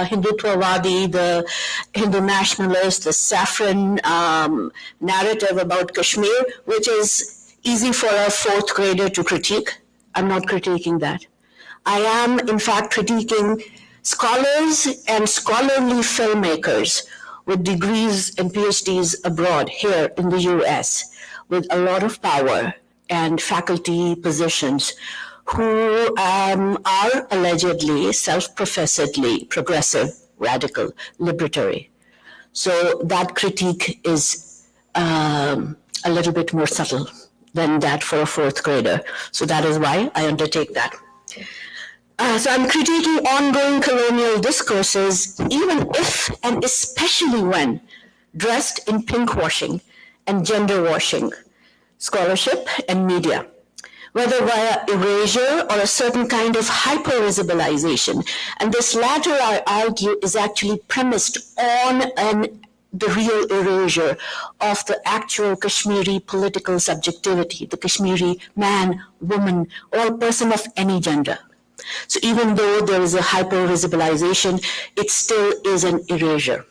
Hindutvawadi, the Hindu nationalist, the saffron narrative about Kashmir, which is easy for a fourth grader to critique. I'm not critiquing that. I am, in fact, critiquing scholars and scholarly filmmakers with degrees and PhDs abroad here in the US with a lot of power and faculty positions who are allegedly self-professedly progressive, radical, libertarian. So that critique is a little bit more subtle than that for a fourth grader. So that is why I undertake that. So I'm critiquing ongoing colonial discourses, even if and especially when dressed in pinkwashing and gender washing, scholarship and media, whether via erasure or a certain kind of hyper-visibilization. And this latter, I argue, is actually premised on the real erasure of the actual Kashmiri political subjectivity, the Kashmiri man, woman, or person of any gender. So even though there is a hyper-visibilization, it still is an erasure.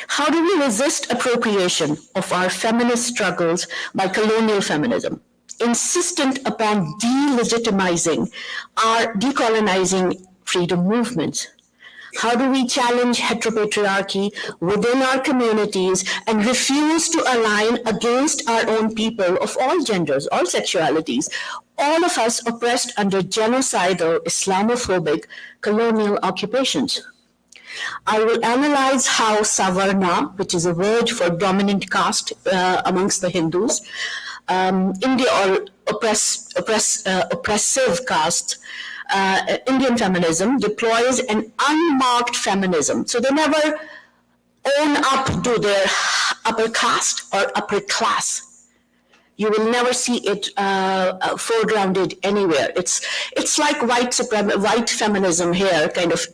How do we resist appropriation of our feminist struggles by colonial feminism, insistent upon delegitimizing our decolonizing freedom movements? How do we challenge heteropatriarchy within our communities and refuse to align against our own people of all genders, all sexualities, all of us oppressed under genocidal, Islamophobic colonial occupations? I will analyze how Savarna, which is a word for dominant caste amongst the Hindus, India or oppressive caste, Indian feminism deploys an unmarked feminism. So they never own up to their upper caste or upper class. You will never see it foregrounded anywhere. It's like white feminism here, kind of,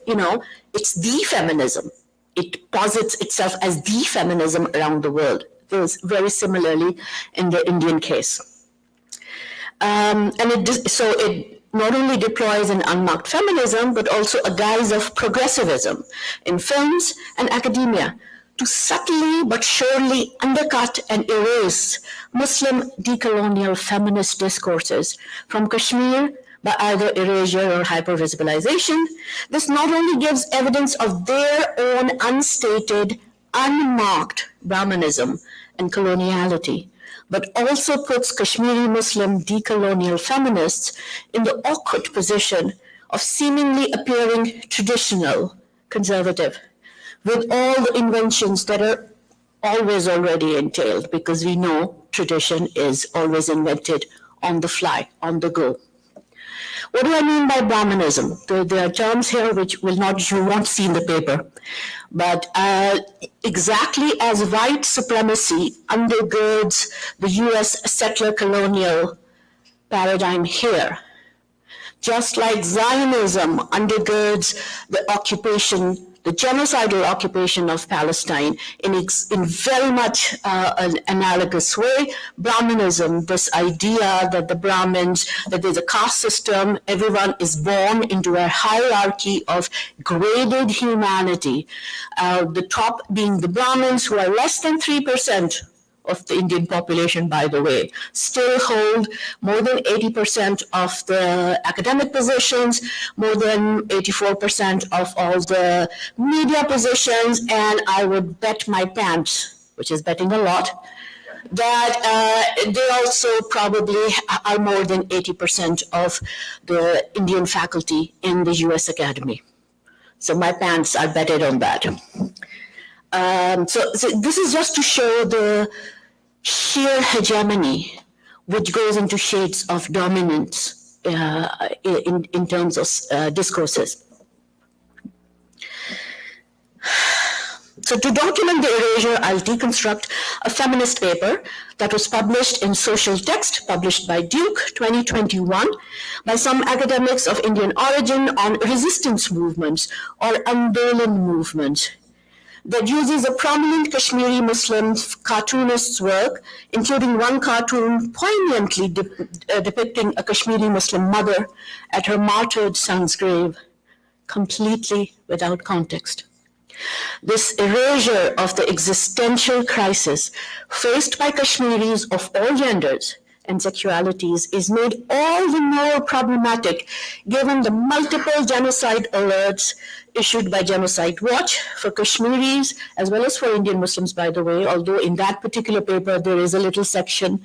it's the feminism. It posits itself as the feminism around the world. There's very similarly in the Indian case. So it not only deploys an unmarked feminism, but also a guise of progressivism in films and academia to subtly but surely undercut and erase Muslim decolonial feminist discourses from Kashmir by either erasure or hyper-visibilization. This not only gives evidence of their own unstated, unmarked Brahmanism and coloniality, but also puts Kashmiri Muslim decolonial feminists in the awkward position of seemingly appearing traditional, conservative, with all the inventions that are always already entailed, because we know tradition is always invented on the fly, on the go. What do I mean by Brahmanism? There are terms here which you won't see in the paper. But exactly as white supremacy undergirds the US settler colonial paradigm here, just like Zionism undergirds the occupation, the genocidal occupation of Palestine in very much an analogous way, Brahmanism, this idea that the Brahmins, that there's a caste system, everyone is born into a hierarchy of graded humanity, the top being the Brahmins, who are less than 3% of the Indian population, by the way, still hold more than 80% of the academic positions, more than 84% of all the media positions, and I would bet my pants, which is betting a lot, that they also probably are more than 80% of the Indian faculty in the US Academy. So my pants are betted on that. So this is just to show the sheer hegemony, which goes into shades of dominance in terms of discourses. So to document the erasure, I'll deconstruct a feminist paper that was published in Social Text, published by Duke, 2021, by some academics of Indian origin on resistance movements or Andolan movements that uses a prominent Kashmiri Muslim cartoonist's work, including one cartoon poignantly depicting a Kashmiri Muslim mother at her martyred son's grave, completely without context. This erasure of the existential crisis faced by Kashmiris of all genders and sexualities is made all the more problematic given the multiple genocide alerts issued by Genocide Watch for Kashmiris as well as for Indian Muslims, by the way, although in that particular paper there is a little section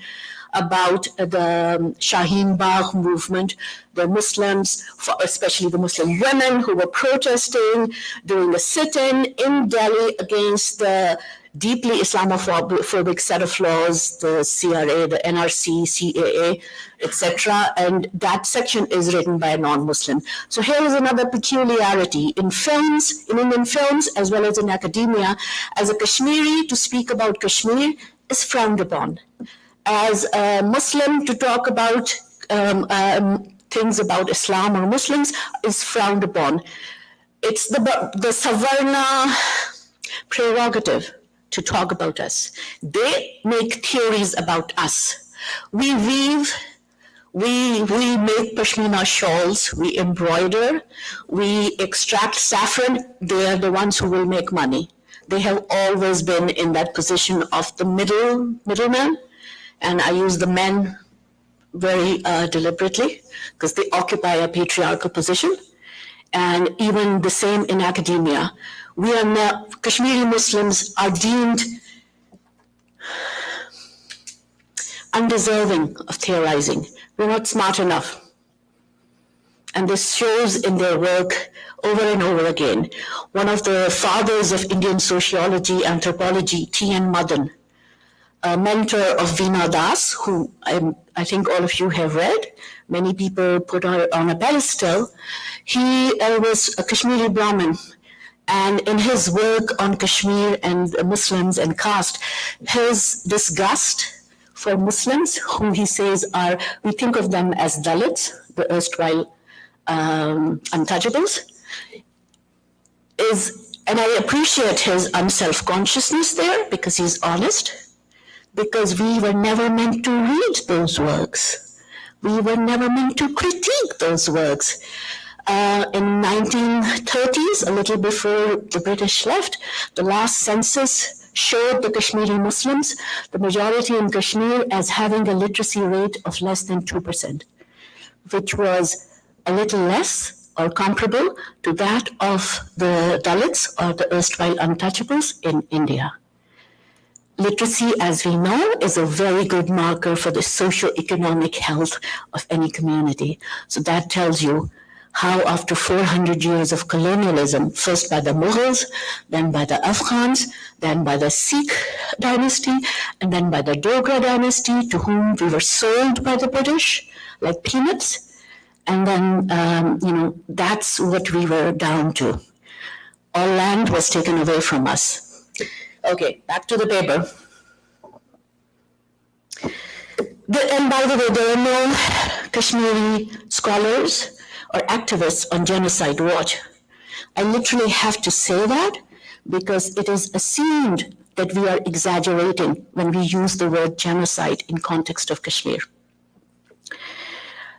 about the Shaheen Bagh movement, the Muslims, especially the Muslim women who were protesting during a sit-in in Delhi against the deeply Islamophobic set of laws, the CRA, the NRC, CAA, etc. And that section is written by a non-Muslim. So here is another peculiarity. In films, in Indian films, as well as in academia, as a Kashmiri, to speak about Kashmir is frowned upon. As a Muslim, to talk about things about Islam or Muslims is frowned upon. It's the Savarna prerogative to talk about us. They make theories about us. We weave, we make pashmina shawls, we embroider, we extract saffron. They are the ones who will make money. They have always been in that position of the middleman, and I use the men very deliberately because they occupy a patriarchal position. And even the same in academia. We are now, Kashmiri Muslims are deemed undeserving of theorizing. We're not smart enough. And this shows in their work over and over again. One of the fathers of Indian sociology, anthropology, T.N. Madan, a mentor of Veena Das, who I think all of you have read. Many people put her on a pedestal. He was a Kashmiri Brahmin. And in his work on Kashmir and Muslims and caste, his disgust for Muslims, whom he says are, we think of them as Dalits, the erstwhile untouchables, is, and I appreciate his unself-consciousness there because he's honest, because we were never meant to read those works. We were never meant to critique those works. In 1930s, a little before the British left, the last census showed the Kashmiri Muslims, the majority in Kashmir, as having a literacy rate of less than 2%, which was a little less or comparable to that of the Dalits or the erstwhile untouchables in India. Literacy, as we know, is a very good marker for the socio-economic health of any community. So that tells you how after 400 years of colonialism, first by the Mughals, then by the Afghans, then by the Sikh dynasty, and then by the Dogra dynasty, to whom we were sold by the British like peanuts. And then, that's what we were down to. All land was taken away from us. Okay, back to the paper. And by the way, there are no Kashmiri scholars or activists on Genocide Watch. I literally have to say that because it is assumed that we are exaggerating when we use the word genocide in context of Kashmir.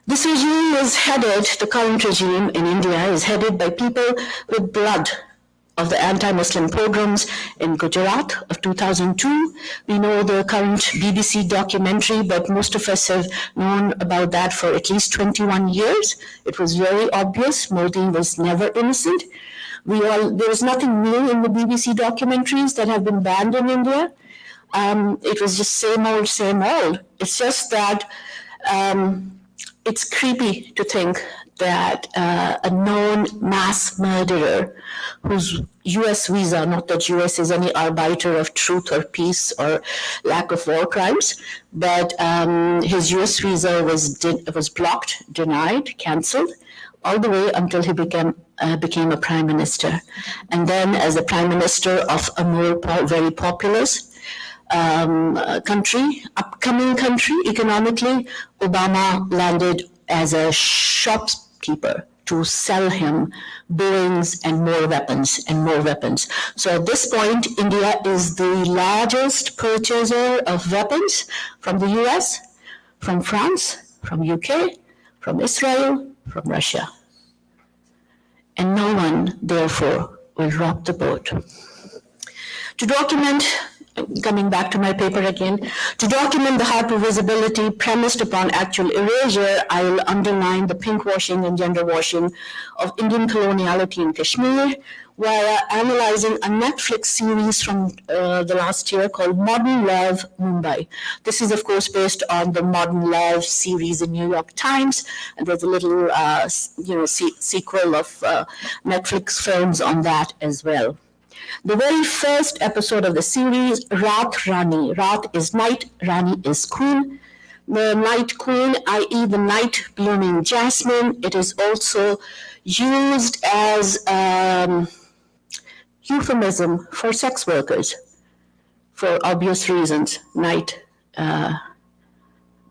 This regime is headed, the current regime in India is headed by people with blood of the anti-Muslim pogroms in Gujarat of 2002. We know the current BBC documentary, but most of us have known about that for at least 21 years. It was very obvious. Modi was never innocent. There is nothing new in the BBC documentaries that have been banned in India. It was just same old, same old. It's just that it's creepy to think that a known mass murderer whose US visa, not that US is any arbiter of truth or peace or lack of war crimes, but his US visa was blocked, denied, cancelled all the way until he became a prime minister. And then as the prime minister of a very populous upcoming country economically, Obama landed as a shopkeeper to sell him Boeings and more weapons and more weapons. So at this point, India is the largest purchaser of weapons from the US, from France, from UK, from Israel, from Russia. And no one, therefore, will rock the boat. To document, coming back to my paper again, to document the hypervisibility premised upon actual erasure, I will underline the pinkwashing and gender washing of Indian coloniality in Kashmir via analyzing a Netflix series from the last year called Modern Love Mumbai. This is, of course, based on the Modern Love series in New York Times, and there's a little, sequel of Netflix films on that as well. The very first episode of the series, Raat Rani. Raat is night, Rani is queen. The night queen, i.e. the night blooming jasmine, it is also used as euphemism for sex workers for obvious reasons, night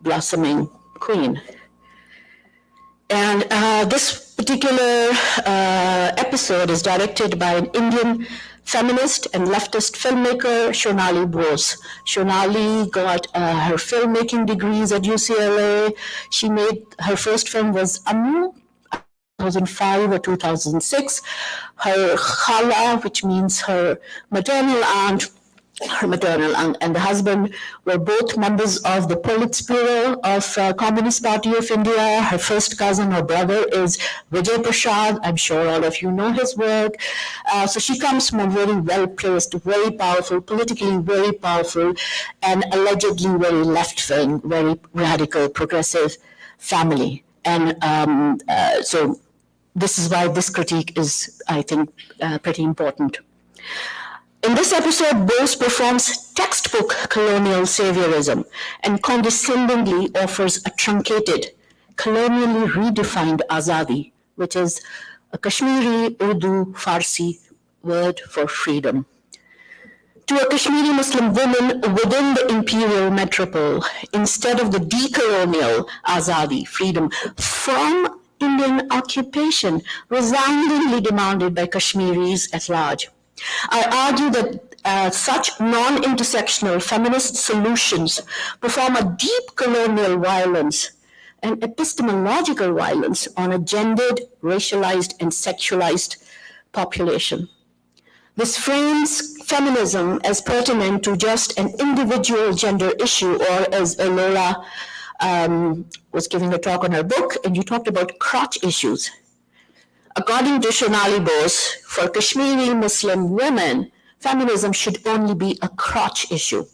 blossoming queen. And this particular episode is directed by an Indian feminist and leftist filmmaker, Sonali Bose. Sonali got her filmmaking degrees at UCLA. She made, her first film was Amina, 2005 or 2006. Her khala, which means her maternal aunt, and the husband were both members of the Politburo of Communist Party of India. Her first cousin or brother is Vijay Prashad. I'm sure all of you know his work. So she comes from a very well-placed, very powerful, politically very powerful, and allegedly very left-wing, very radical, progressive family. And so this is why this critique is, I think, pretty important. In this episode, Bose performs textbook colonial saviorism and condescendingly offers a truncated, colonially redefined Azadi, which is a Kashmiri Urdu Farsi word for freedom. To a Kashmiri Muslim woman within the imperial metropole, instead of the decolonial Azadi, freedom from Indian occupation, resoundingly demanded by Kashmiris at large. I argue that such non-intersectional feminist solutions perform a deep colonial violence and epistemological violence on a gendered, racialized, and sexualized population. This frames feminism as pertinent to just an individual gender issue, or as Elora was giving a talk on her book, and you talked about crotch issues. According to Sonali Bose, for Kashmiri Muslim women, feminism should only be a crotch issue.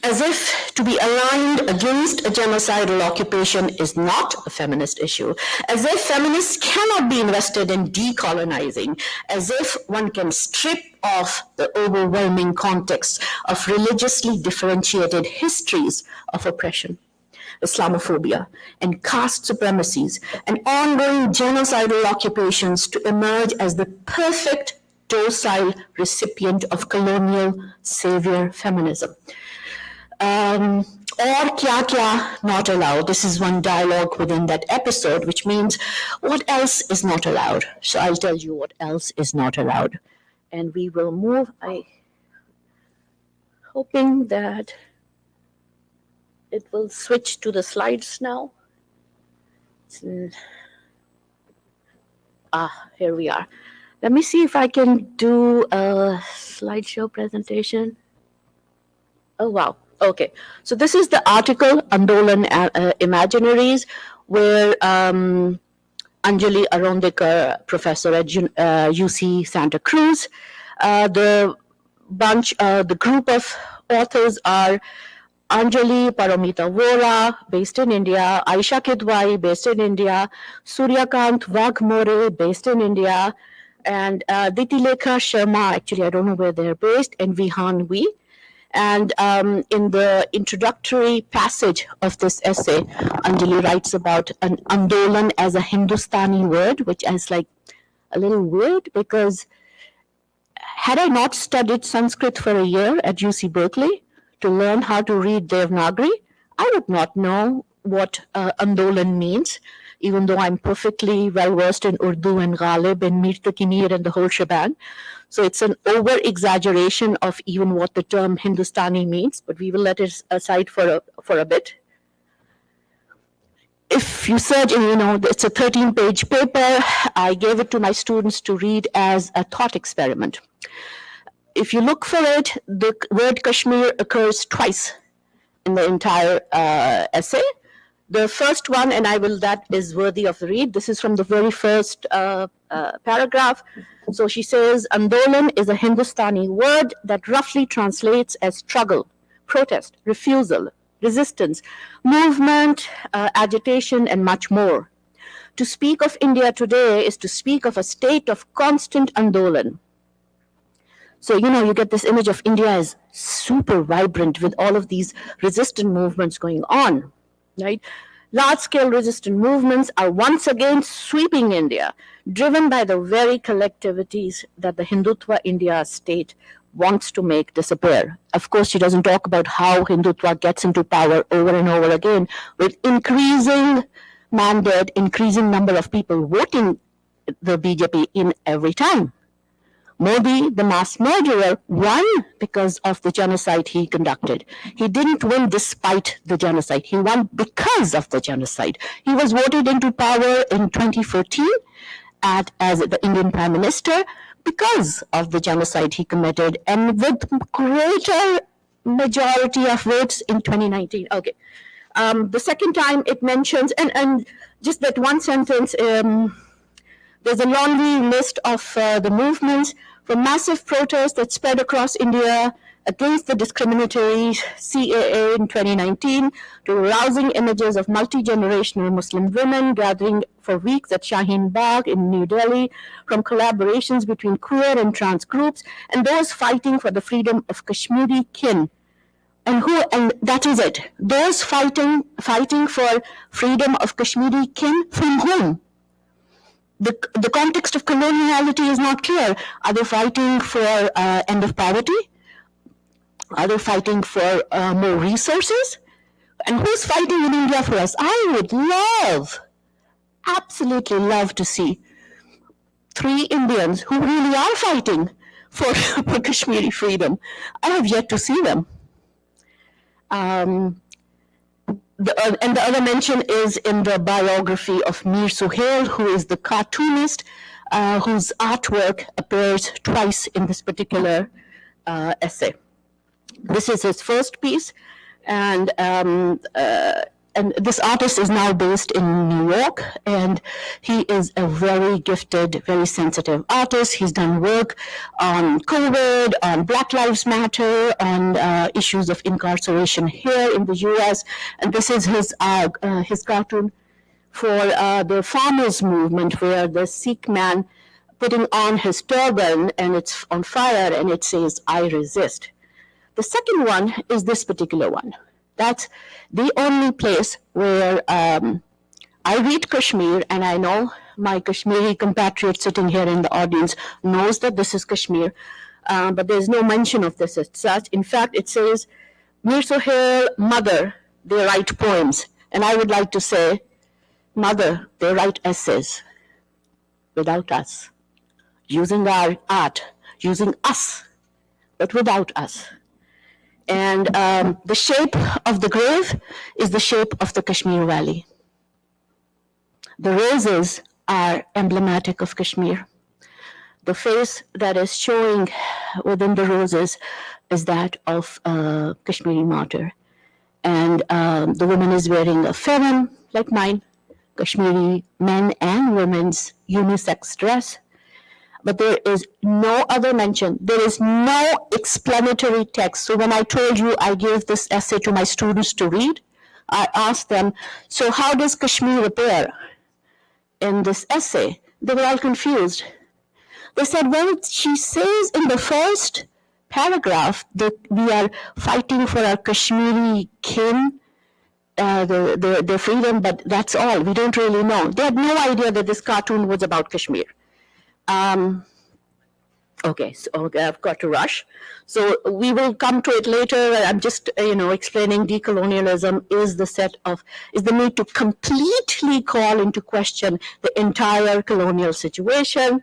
As if to be aligned against a genocidal occupation is not a feminist issue, as if feminists cannot be invested in decolonizing, as if one can strip off the overwhelming context of religiously differentiated histories of oppression, Islamophobia, and caste supremacies, and ongoing genocidal occupations to emerge as the perfect docile recipient of colonial savior feminism. Or kya not allowed. This is one dialogue within that episode, which means what else is not allowed. So I'll tell you what else is not allowed. And we will move, hoping that it will switch to the slides now. Here we are. Let me see if I can do a slideshow presentation. Oh, wow. Okay. So this is the article, Andolan Imaginaries, where Anjali Arondekar, professor at UC Santa Cruz, the group of authors are Anjali Paramita Vora, based in India, Aisha Kidwai, based in India, Suryakant Vaghmore, based in India, and Ditilekha Sharma, actually I don't know where they're based, and Vihan Wee. And in the introductory passage of this essay, Anjali writes about an andolan as a Hindustani word, which is like a little weird because had I not studied Sanskrit for a year at UC Berkeley to learn how to read Devanagari, I would not know what andolan means, even though I'm perfectly well versed in Urdu and Ghalib and Mir Takimir and the whole shebang. So it's an over-exaggeration of even what the term Hindustani means, but we will let it aside for a bit. If you search, and it's a 13-page paper, I gave it to my students to read as a thought experiment. If you look for it, the word Kashmir occurs twice in the entire essay. The first one, that is worthy of the read. This is from the very first paragraph. So she says, Andolan is a Hindustani word that roughly translates as struggle, protest, refusal, resistance, movement, agitation, and much more. To speak of India today is to speak of a state of constant Andolan. So, you get this image of India as super vibrant with all of these resistant movements going on, right? Large-scale resistant movements are once again sweeping India, driven by the very collectivities that the Hindutva India state wants to make disappear. Of course, she doesn't talk about how Hindutva gets into power over and over again with increasing mandate, increasing number of people voting the BJP in every time. Modi, the mass murderer, won because of the genocide he conducted. He didn't win despite the genocide. He won because of the genocide. He was voted into power in 2014 as the Indian Prime Minister because of the genocide he committed, and with greater majority of votes in 2019. Okay. The second time it mentions, and just that one sentence, there's a long list of the movements from massive protests that spread across India against the discriminatory CAA in 2019 to rousing images of multi-generational Muslim women gathering for weeks at Shaheen Bagh in New Delhi, from collaborations between queer and trans groups, and those fighting for the freedom of Kashmiri kin. And that is it. Those fighting for freedom of Kashmiri kin from whom? The context of coloniality is not clear. Are they fighting for end of poverty? Are they fighting for more resources? And who's fighting in India for us? I would absolutely love to see 3 Indians who really are fighting for Kashmiri freedom. I have yet to see them. And the other mention is in the biography of Mir Suhail, who is the cartoonist whose artwork appears twice in this particular essay. This is his first piece, and this artist is now based in New York, and he is a very gifted, very sensitive artist. He's done work on COVID, on Black Lives Matter, on issues of incarceration here in the US, and this is his cartoon for the farmers' movement, where the Sikh man putting on his turban and it's on fire and it says, "I resist." The second one is this particular one. That's the only place where I read Kashmir, and I know my Kashmiri compatriot sitting here in the audience knows that this is Kashmir, but there's no mention of this as such. In fact, it says, Mir Suhail, mother, they write poems. And I would like to say, mother, they write essays without us, using our art, using us, but without us. And the shape of the grave is the shape of the Kashmir Valley. The roses are emblematic of Kashmir. The face that is showing within the roses is that of a Kashmiri martyr. And the woman is wearing a pheram, like mine, Kashmiri men and women's unisex dress. But there is no other mention. There is no explanatory text. So when I told you I gave this essay to my students to read, I asked them, so how does Kashmir appear in this essay? They were all confused. They said, well, she says in the first paragraph that we are fighting for our Kashmiri kin, their freedom, but that's all. We don't really know. They had no idea that this cartoon was about Kashmir. Okay, so I've got to rush. So we will come to it later. I'm just, explaining decolonialism is the need to completely call into question the entire colonial situation.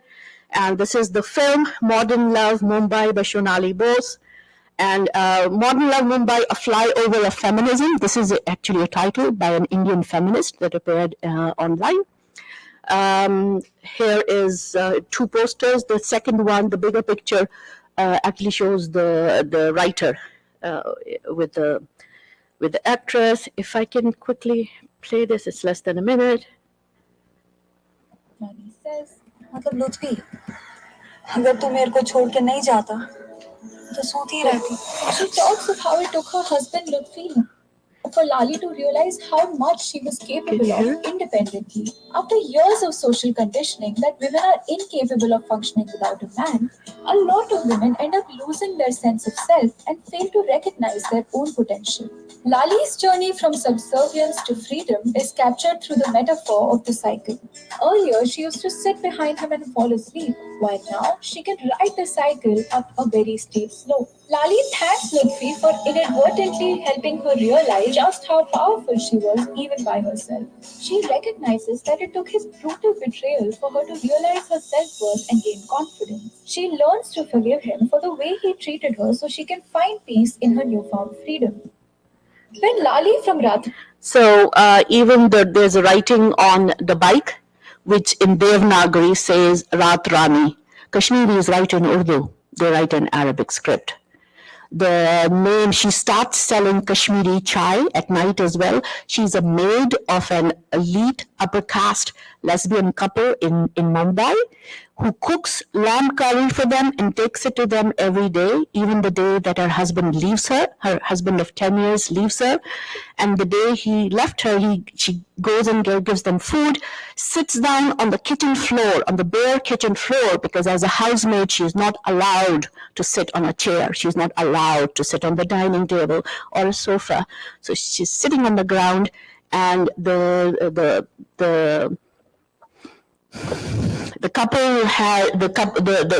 And this is the film Modern Love Mumbai by Shonali Bose. And Modern Love Mumbai, A Flyover of Feminism. This is actually a title by an Indian feminist that appeared online. Here is two posters. The second one, the bigger picture, actually shows the writer with the actress. If I can quickly play this, it's less than a minute. Nani says, मतलब लुत्फी, अगर तू मेरे को छोड़ के नहीं जाता, तो सोती रहती. She talks of how it took her husband Lutfi for Lali to realize how much she was capable of independently. After years of social conditioning that women are incapable of functioning without a man, a lot of women end up losing their sense of self and fail to recognize their own potential. Lali's journey from subservience to freedom is captured through the metaphor of the cycle. Earlier, she used to sit behind him and fall asleep, while now she can ride the cycle up a very steep slope. Lali thanks Lutfi for inadvertently helping her realize just how powerful she was even by herself. She recognizes that it took his brutal betrayal for her to realize her self-worth and gain confidence. She learns to forgive him for the way he treated her so she can find peace in her newfound freedom. When Lali from Rath... So even there's a writing on the bike, which in Devanagari says Raat Rani. Kashmiris write in Urdu. They write in Arabic script. She starts selling Kashmiri chai at night as well. She's a maid of an elite upper caste lesbian couple in Mumbai who cooks lamb curry for them and takes it to them every day, even the day that her husband leaves her. Her husband of 10 years leaves her. And the day he left her, she goes and gives them food, sits down on the kitchen floor, on the bare kitchen floor, because as a housemaid, she's not allowed to sit on a chair. She's not allowed to sit on the dining table or a sofa. So she's sitting on the ground, and the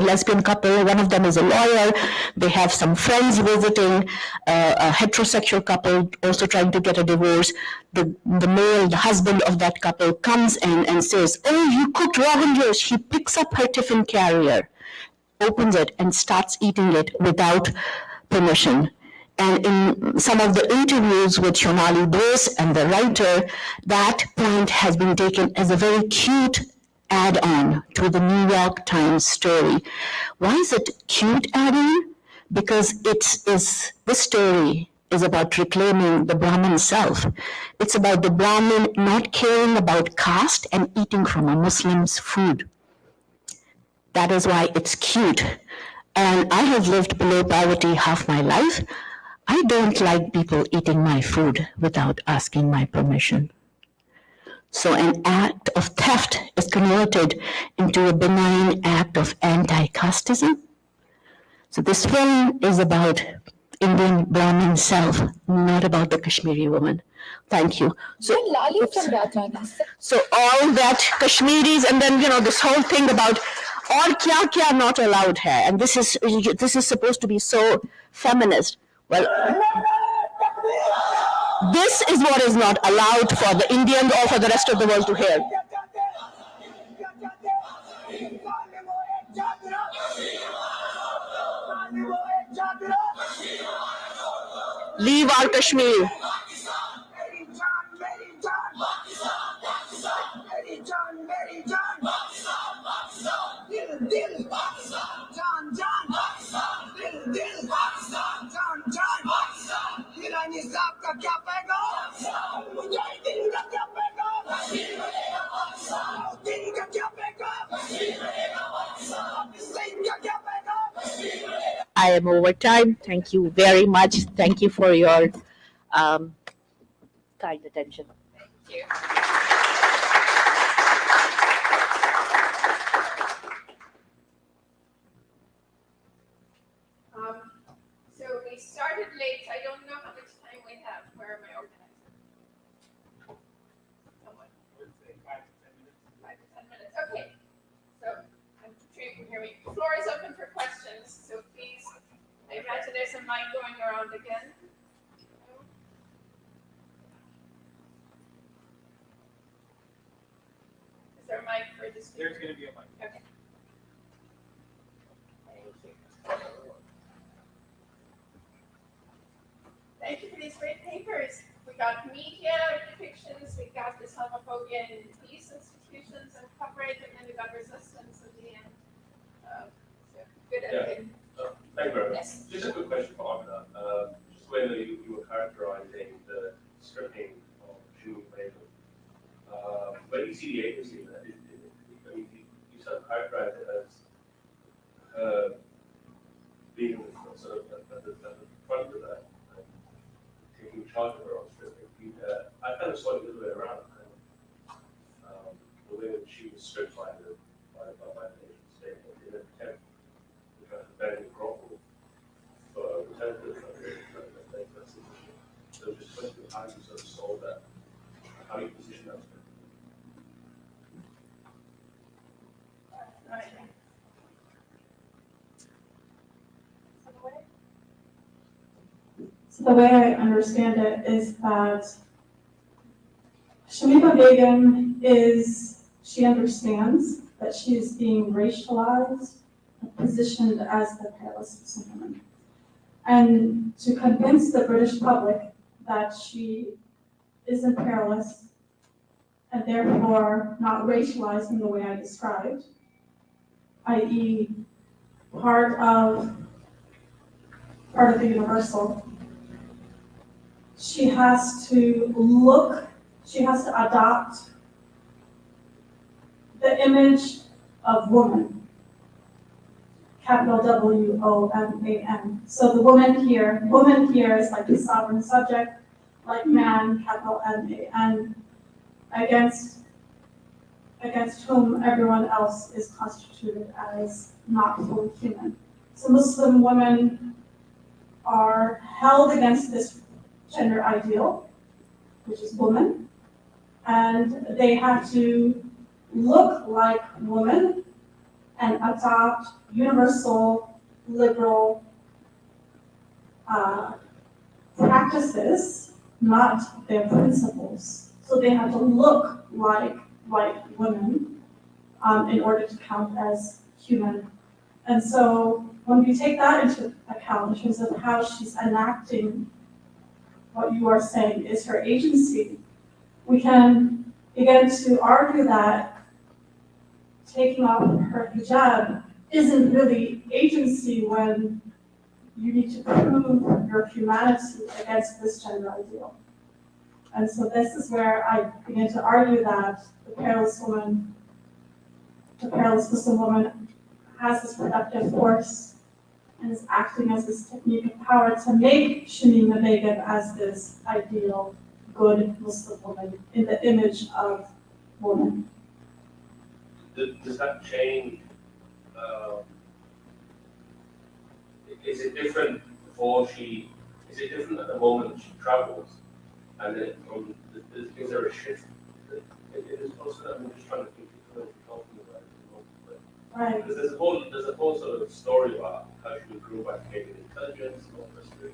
lesbian couple, one of them is a lawyer. They have some friends visiting, a heterosexual couple also trying to get a divorce. The husband of that couple comes in and says, "Oh, you cooked Rogan Josh." He picks up her tiffin carrier, opens it, and starts eating it without permission. And in some of the interviews with Shonali Bose and the writer, that point has been taken as a very cute add-on to the New York Times story. Why is it cute add-on? Because this story is about reclaiming the Brahmin self. It's about the Brahmin not caring about caste and eating from a Muslim's food. That is why it's cute. And I have lived below poverty half my life. I don't like people eating my food without asking my permission. So an act of theft is converted into a benign act of anti-casteism. So this film is about Indian Brahmin self, not about the Kashmiri woman. Thank you. So all that Kashmiris, and then this whole thing about aur kya not allowed hai, and this is supposed to be so feminist. Well, this is what is not allowed for the Indians or for the rest of the world to hear. Leave our Kashmir. I am over time. Thank you very much. Thank you for your kind attention. Thank you. the floor is open for questions, so please, I imagine there's a mic going around again. Is there a mic for this? There's going to be a mic. Okay. Thank you. Thank you for these great papers. We got media depictions, we got Islamophobia in peace institutions and coverage, and then we got resistance at the end. So good editing. Thank you very much. Yes. Just a quick question for Amina. Just whether you were characterizing the stripping of Shehabuddin label. But you see the agency in that. I mean, you sort of characterize it as being sort of at the front of that, taking charge of her own stripping. I kind of saw it the other way around. The way that she was stripped by the nation state in an attempt to try to bend the grapple for return to the country. So just question how you sort of solve that, how you position that. Right. So the way I understand it is that Shamima Begum she understands that she is being racialized and positioned as the perilous Muslim woman. And to convince the British public that she isn't perilous and therefore not racialized in the way I described, i.e. part of the universal, she has to adopt the image of woman, capital W-O-M-A-N. So the woman here is like the sovereign subject, like man, capital M-A-N, against whom everyone else is constituted as not fully human. So Muslim women are held against this gender ideal, which is woman, and they have to look like women and adopt universal liberal practices, not their principles. So they have to look like women in order to count as human. And so when we take that into account in terms of how she's enacting what you are saying is her agency, we can begin to argue that taking off her hijab isn't really agency when you need to prove your humanity against this gender ideal. And so this is where I begin to argue that the perilous Muslim woman has this productive force and is acting as this technique of power to make Shamima Begum as this ideal, good Muslim woman in the image of woman. Does that change? Is it different is it different at the moment she travels? And then is there a shift? It is also, I'm just trying to think of what you're talking about at the moment. But Right. because there's a whole sort of story about how she grew by gaining intelligence and all this stuff.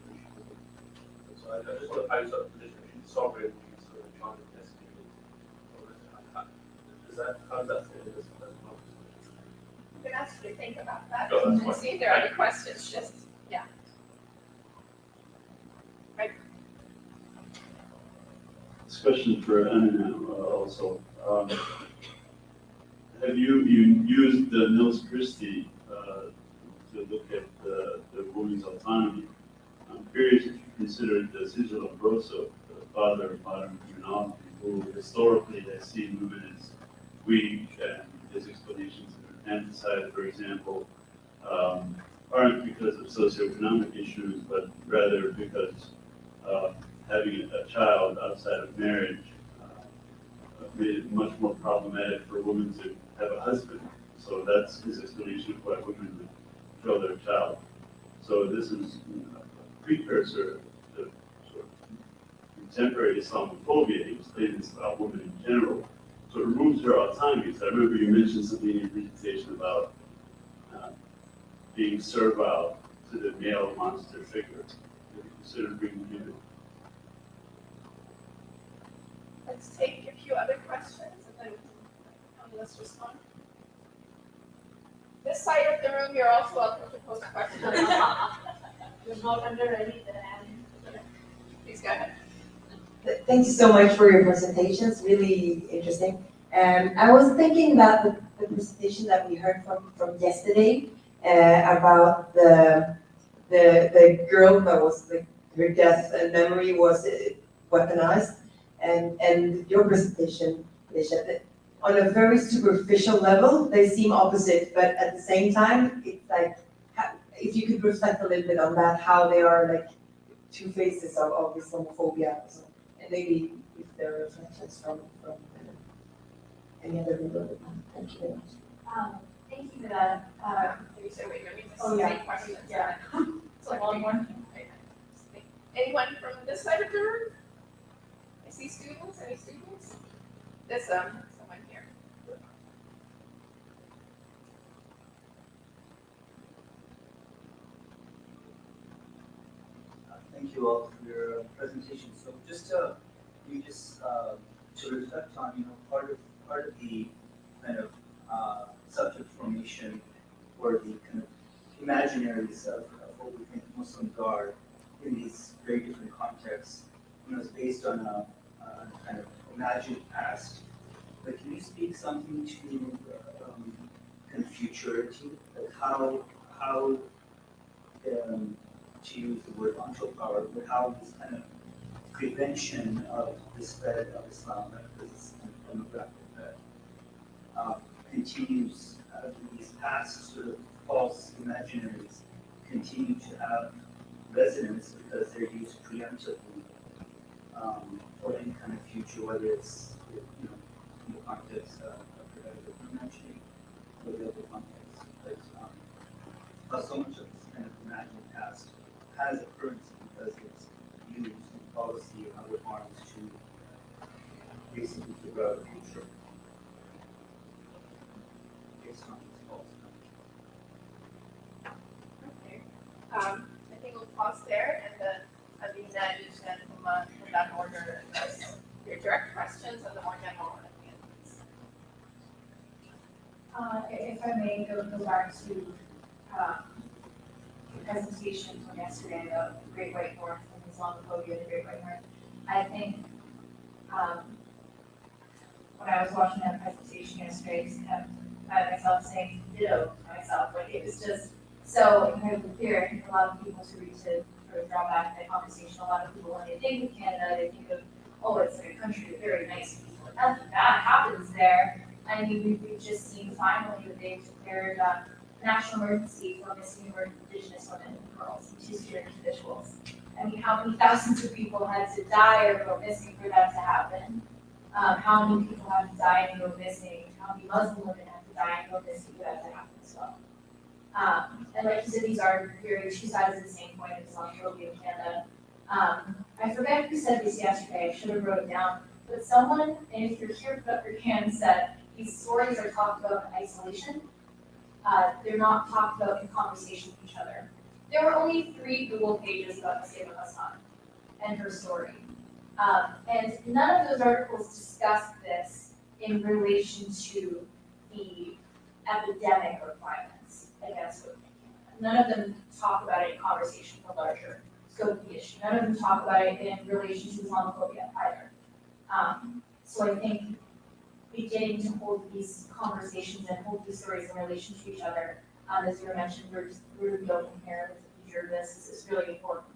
So I just want to how you sort of position she's sovereign, she's sort of trying to test you. How does that fit in this? You can actually think about that No, that's and fine. see if there are any questions, just, yeah. Right. This question for Amina also. Have you used the Nils Christie to look at the women's autonomy? I'm curious if you considered the Sigil Lombroso, the father of modern criminology, who historically has seen women as weak, and his explanations of infanticide, for example, aren't because of socioeconomic issues, but rather because having a child outside of marriage made it much more problematic for women to have a husband. So that's his explanation of why women would throw their child. So this is a precursor to sort of contemporary Islamophobia. He was saying this about women in general. So it removes her autonomy. So I remember you mentioned something in your presentation about being servile to the male monster figure. Have you considered being human? Let's take a few other questions and then let's respond. This side of the room, you're also welcome to post questions. You're not under any demand. Please go ahead. Thank you so much for your presentations, really interesting. I was thinking about the presentation that we heard from yesterday about the girl that was like her death and memory was weaponized, and your presentation, Alisha, that on a very superficial level they seem opposite, but at the same time it's like if you could reflect a little bit on that, how they are like two faces of Islamophobia. So, and maybe if there are reflections from any other people. Thank you very much. Thank you for that. So wait, let me just make questions. Yeah. It's a long one. Anyone from this side of the room? I see students. Any students? This someone here. Thank you all for your presentation. So just to reflect on, part of the kind of subject formation or the kind of imaginaries of what we think Muslims are in these very different contexts, is based on a kind of imagined past. But can you speak something to kind of futurity, like how to use the word until power, but how this kind of prevention of the spread of Islam, because it's a demographic that continues, these past sort of false imaginaries continue to have resonance because they're used preemptively for any kind of future, whether it's in the context of preventative prevention or the other context. But so much of this kind of imagined past has a currency because it's used in policy and other forms to basically figure out the future based on these false Okay. I think we'll pause there and then Amina, Alisha, and Huma in that order address your direct questions and the more general one at the end. If I may go back to the presentation from yesterday about the Great White North and Islamophobia, the Great White North. I think when I was watching that presentation yesterday, I found myself saying ditto to myself. Like it was just so incredibly clear. I think a lot of people to sort of draw back that conversation. A lot of people, when they think of Canada, they think of, oh, it's like a country with very nice people. And nothing bad happens there. I mean, we've just seen finally that they've declared national emergency for missing Indigenous women and girls and two-spirit individuals. I mean, how many thousands of people had to die or go missing for that to happen? How many people had to die and go missing? How many Muslim women had to die and go missing for that to happen as well? And like you said, these are very two sides of the same coin of Islamophobia in Canada. I forget who said this yesterday, I should have wrote it down, but someone, and if you're here, put up your hand, said these stories are talked about in isolation. They're not talked about in conversation with each other. There were only 3 Google pages about Nuseiba and her story. And none of those articles discussed this in relation to the epidemic of violence against women. None of them talk about it in conversation with the larger scope of the issue. None of them talk about it in relation to Islamophobia either. So I think beginning to hold these conversations and hold these stories in relation to each other, as you mentioned, we're really open here with the future of this is really important.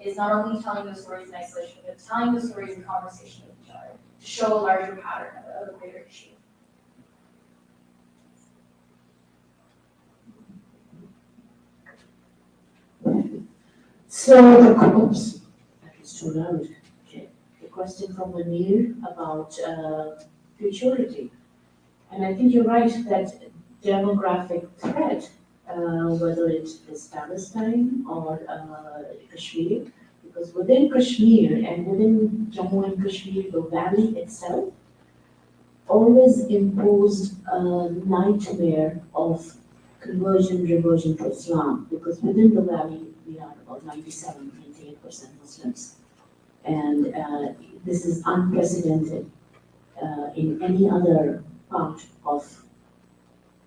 Is not only telling those stories in isolation, but telling those stories in conversation with each other to show a larger pattern of a greater issue. So the oops, that is too loud. Okay. The question from Amir about futurity. And I think you're right that demographic threat, whether it is Palestine or Kashmir, because within Kashmir and within Jammu and Kashmir, the valley itself always imposed a nightmare of conversion, reversion to Islam, because within the valley, we are about 98% Muslims. And this is unprecedented in any other part of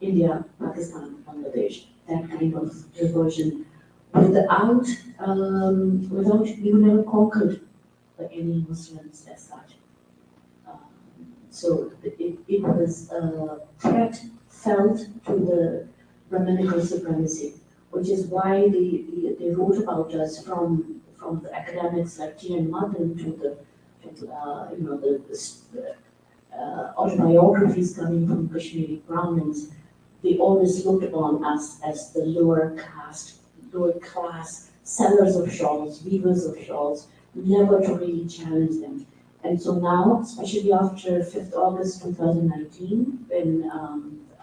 India, Pakistan, Bangladesh, that kind of reversion without, we were never conquered by any Muslims as such. So it was a threat felt to the Brahminical supremacy, which is why they wrote about us from the academics like T.N. Madan to the autobiographies coming from Kashmiri Brahmins. They always looked upon us as the lower class sellers of shawls, weavers of shawls, never to really challenge them. And so now, especially after 5th August 2019, when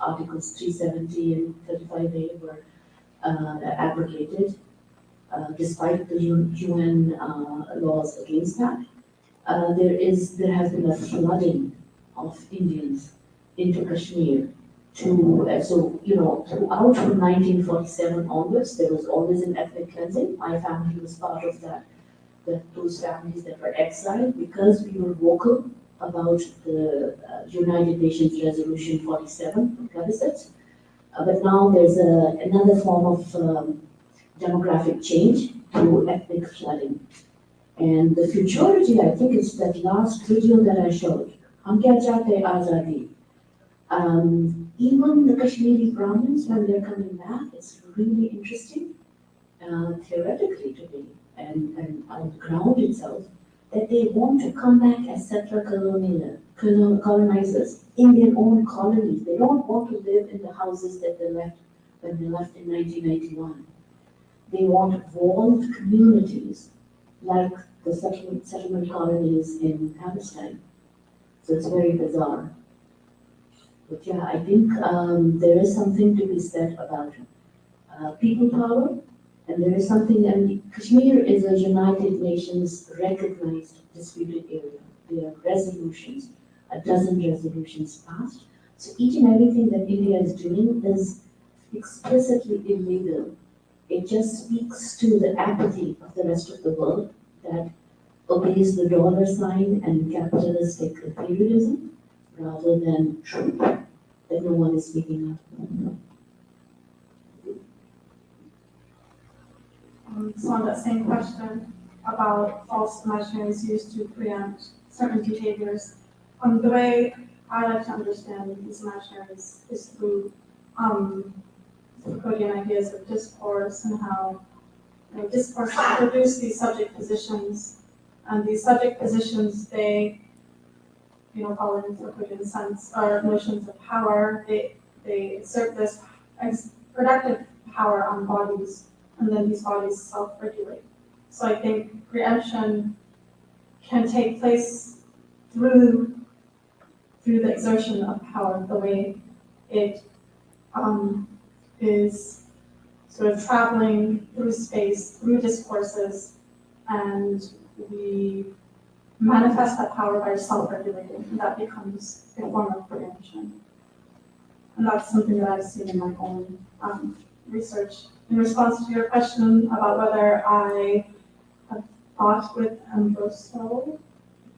Articles 370 and 35A were abrogated, despite the UN laws against that, there has been a flooding of Indians into Kashmir. Throughout from 1947 onwards, there was always an ethnic cleansing. My family was part of that. Those families that were exiled because we were vocal about the United Nations Resolution 47 plebiscites. But now there's another form of demographic change through ethnic flooding. And the futurity, I think, is that last video that I showed. Hum kya chahte Azadi. Even the Kashmiri Brahmins, when they're coming back, it's really interesting, theoretically to me, and on the ground itself, that they want to come back as settler colonizers in their own colonies. They don't want to live in the houses that they left when they left in 1991. They want walled communities like the settlement colonies in Palestine. So it's very bizarre. But yeah, I think there is something to be said about people power, and there is something, and Kashmir is a United Nations recognized disputed area. There are resolutions, a dozen resolutions passed. So each and everything that India is doing is explicitly illegal. It just speaks to the apathy of the rest of the world that obeys the dollar sign and capitalistic imperialism rather than truth, that no one is speaking up. So on that same question about false imaginaries used to preempt certain behaviors, the way I like to understand these imaginaries is through Foucauldian ideas of discourse and how discourse produce these subject positions, and these subject positions, they, following Foucauldian sense, are notions of power. They exert this productive power on bodies, and then these bodies self-regulate. So I think preemption can take place through the exertion of power, the way it is sort of traveling through space, through discourses, and we manifest that power by self-regulating, and that becomes a form of preemption. And that's something that I've seen in my own research. In response to your question about whether I have thought with Ambroso,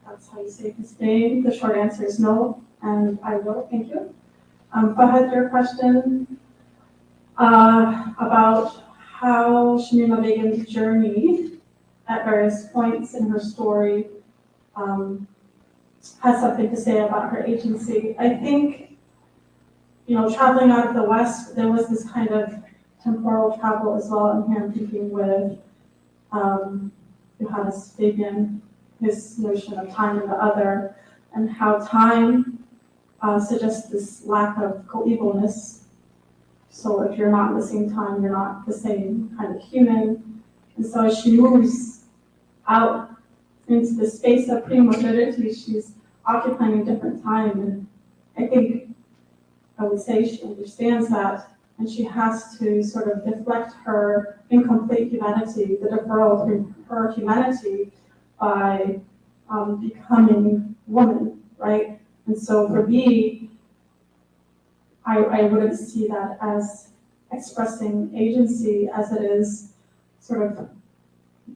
that's how you say his name, the short answer is no, and I will, thank you. Fahad, your question about how Shamima Begum's journey at various points in her story has something to say about her agency. I think, traveling out of the West, there was this kind of temporal travel as well. And here I'm thinking with Johannes Fabian, his notion of time and the other, and how time suggests this lack of coevalness. So if you're not at the same time, you're not the same kind of human. And so as she moves out into the space of pre-modernity, she's occupying a different time. And I think I would say she understands that, and she has to sort of deflect her incomplete humanity, the deferral of her humanity, by becoming woman, right? And so for me, I wouldn't see that as expressing agency as it is sort of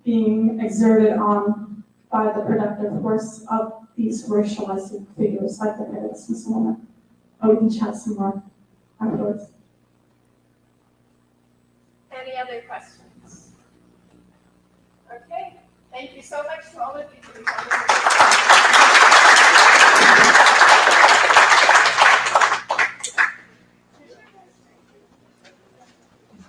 being exerted on by the productive force of these racialized figures like the perilous Muslim woman. Oh, we can chat some more afterwards. Any other questions? Okay, thank you so much to all of you for coming.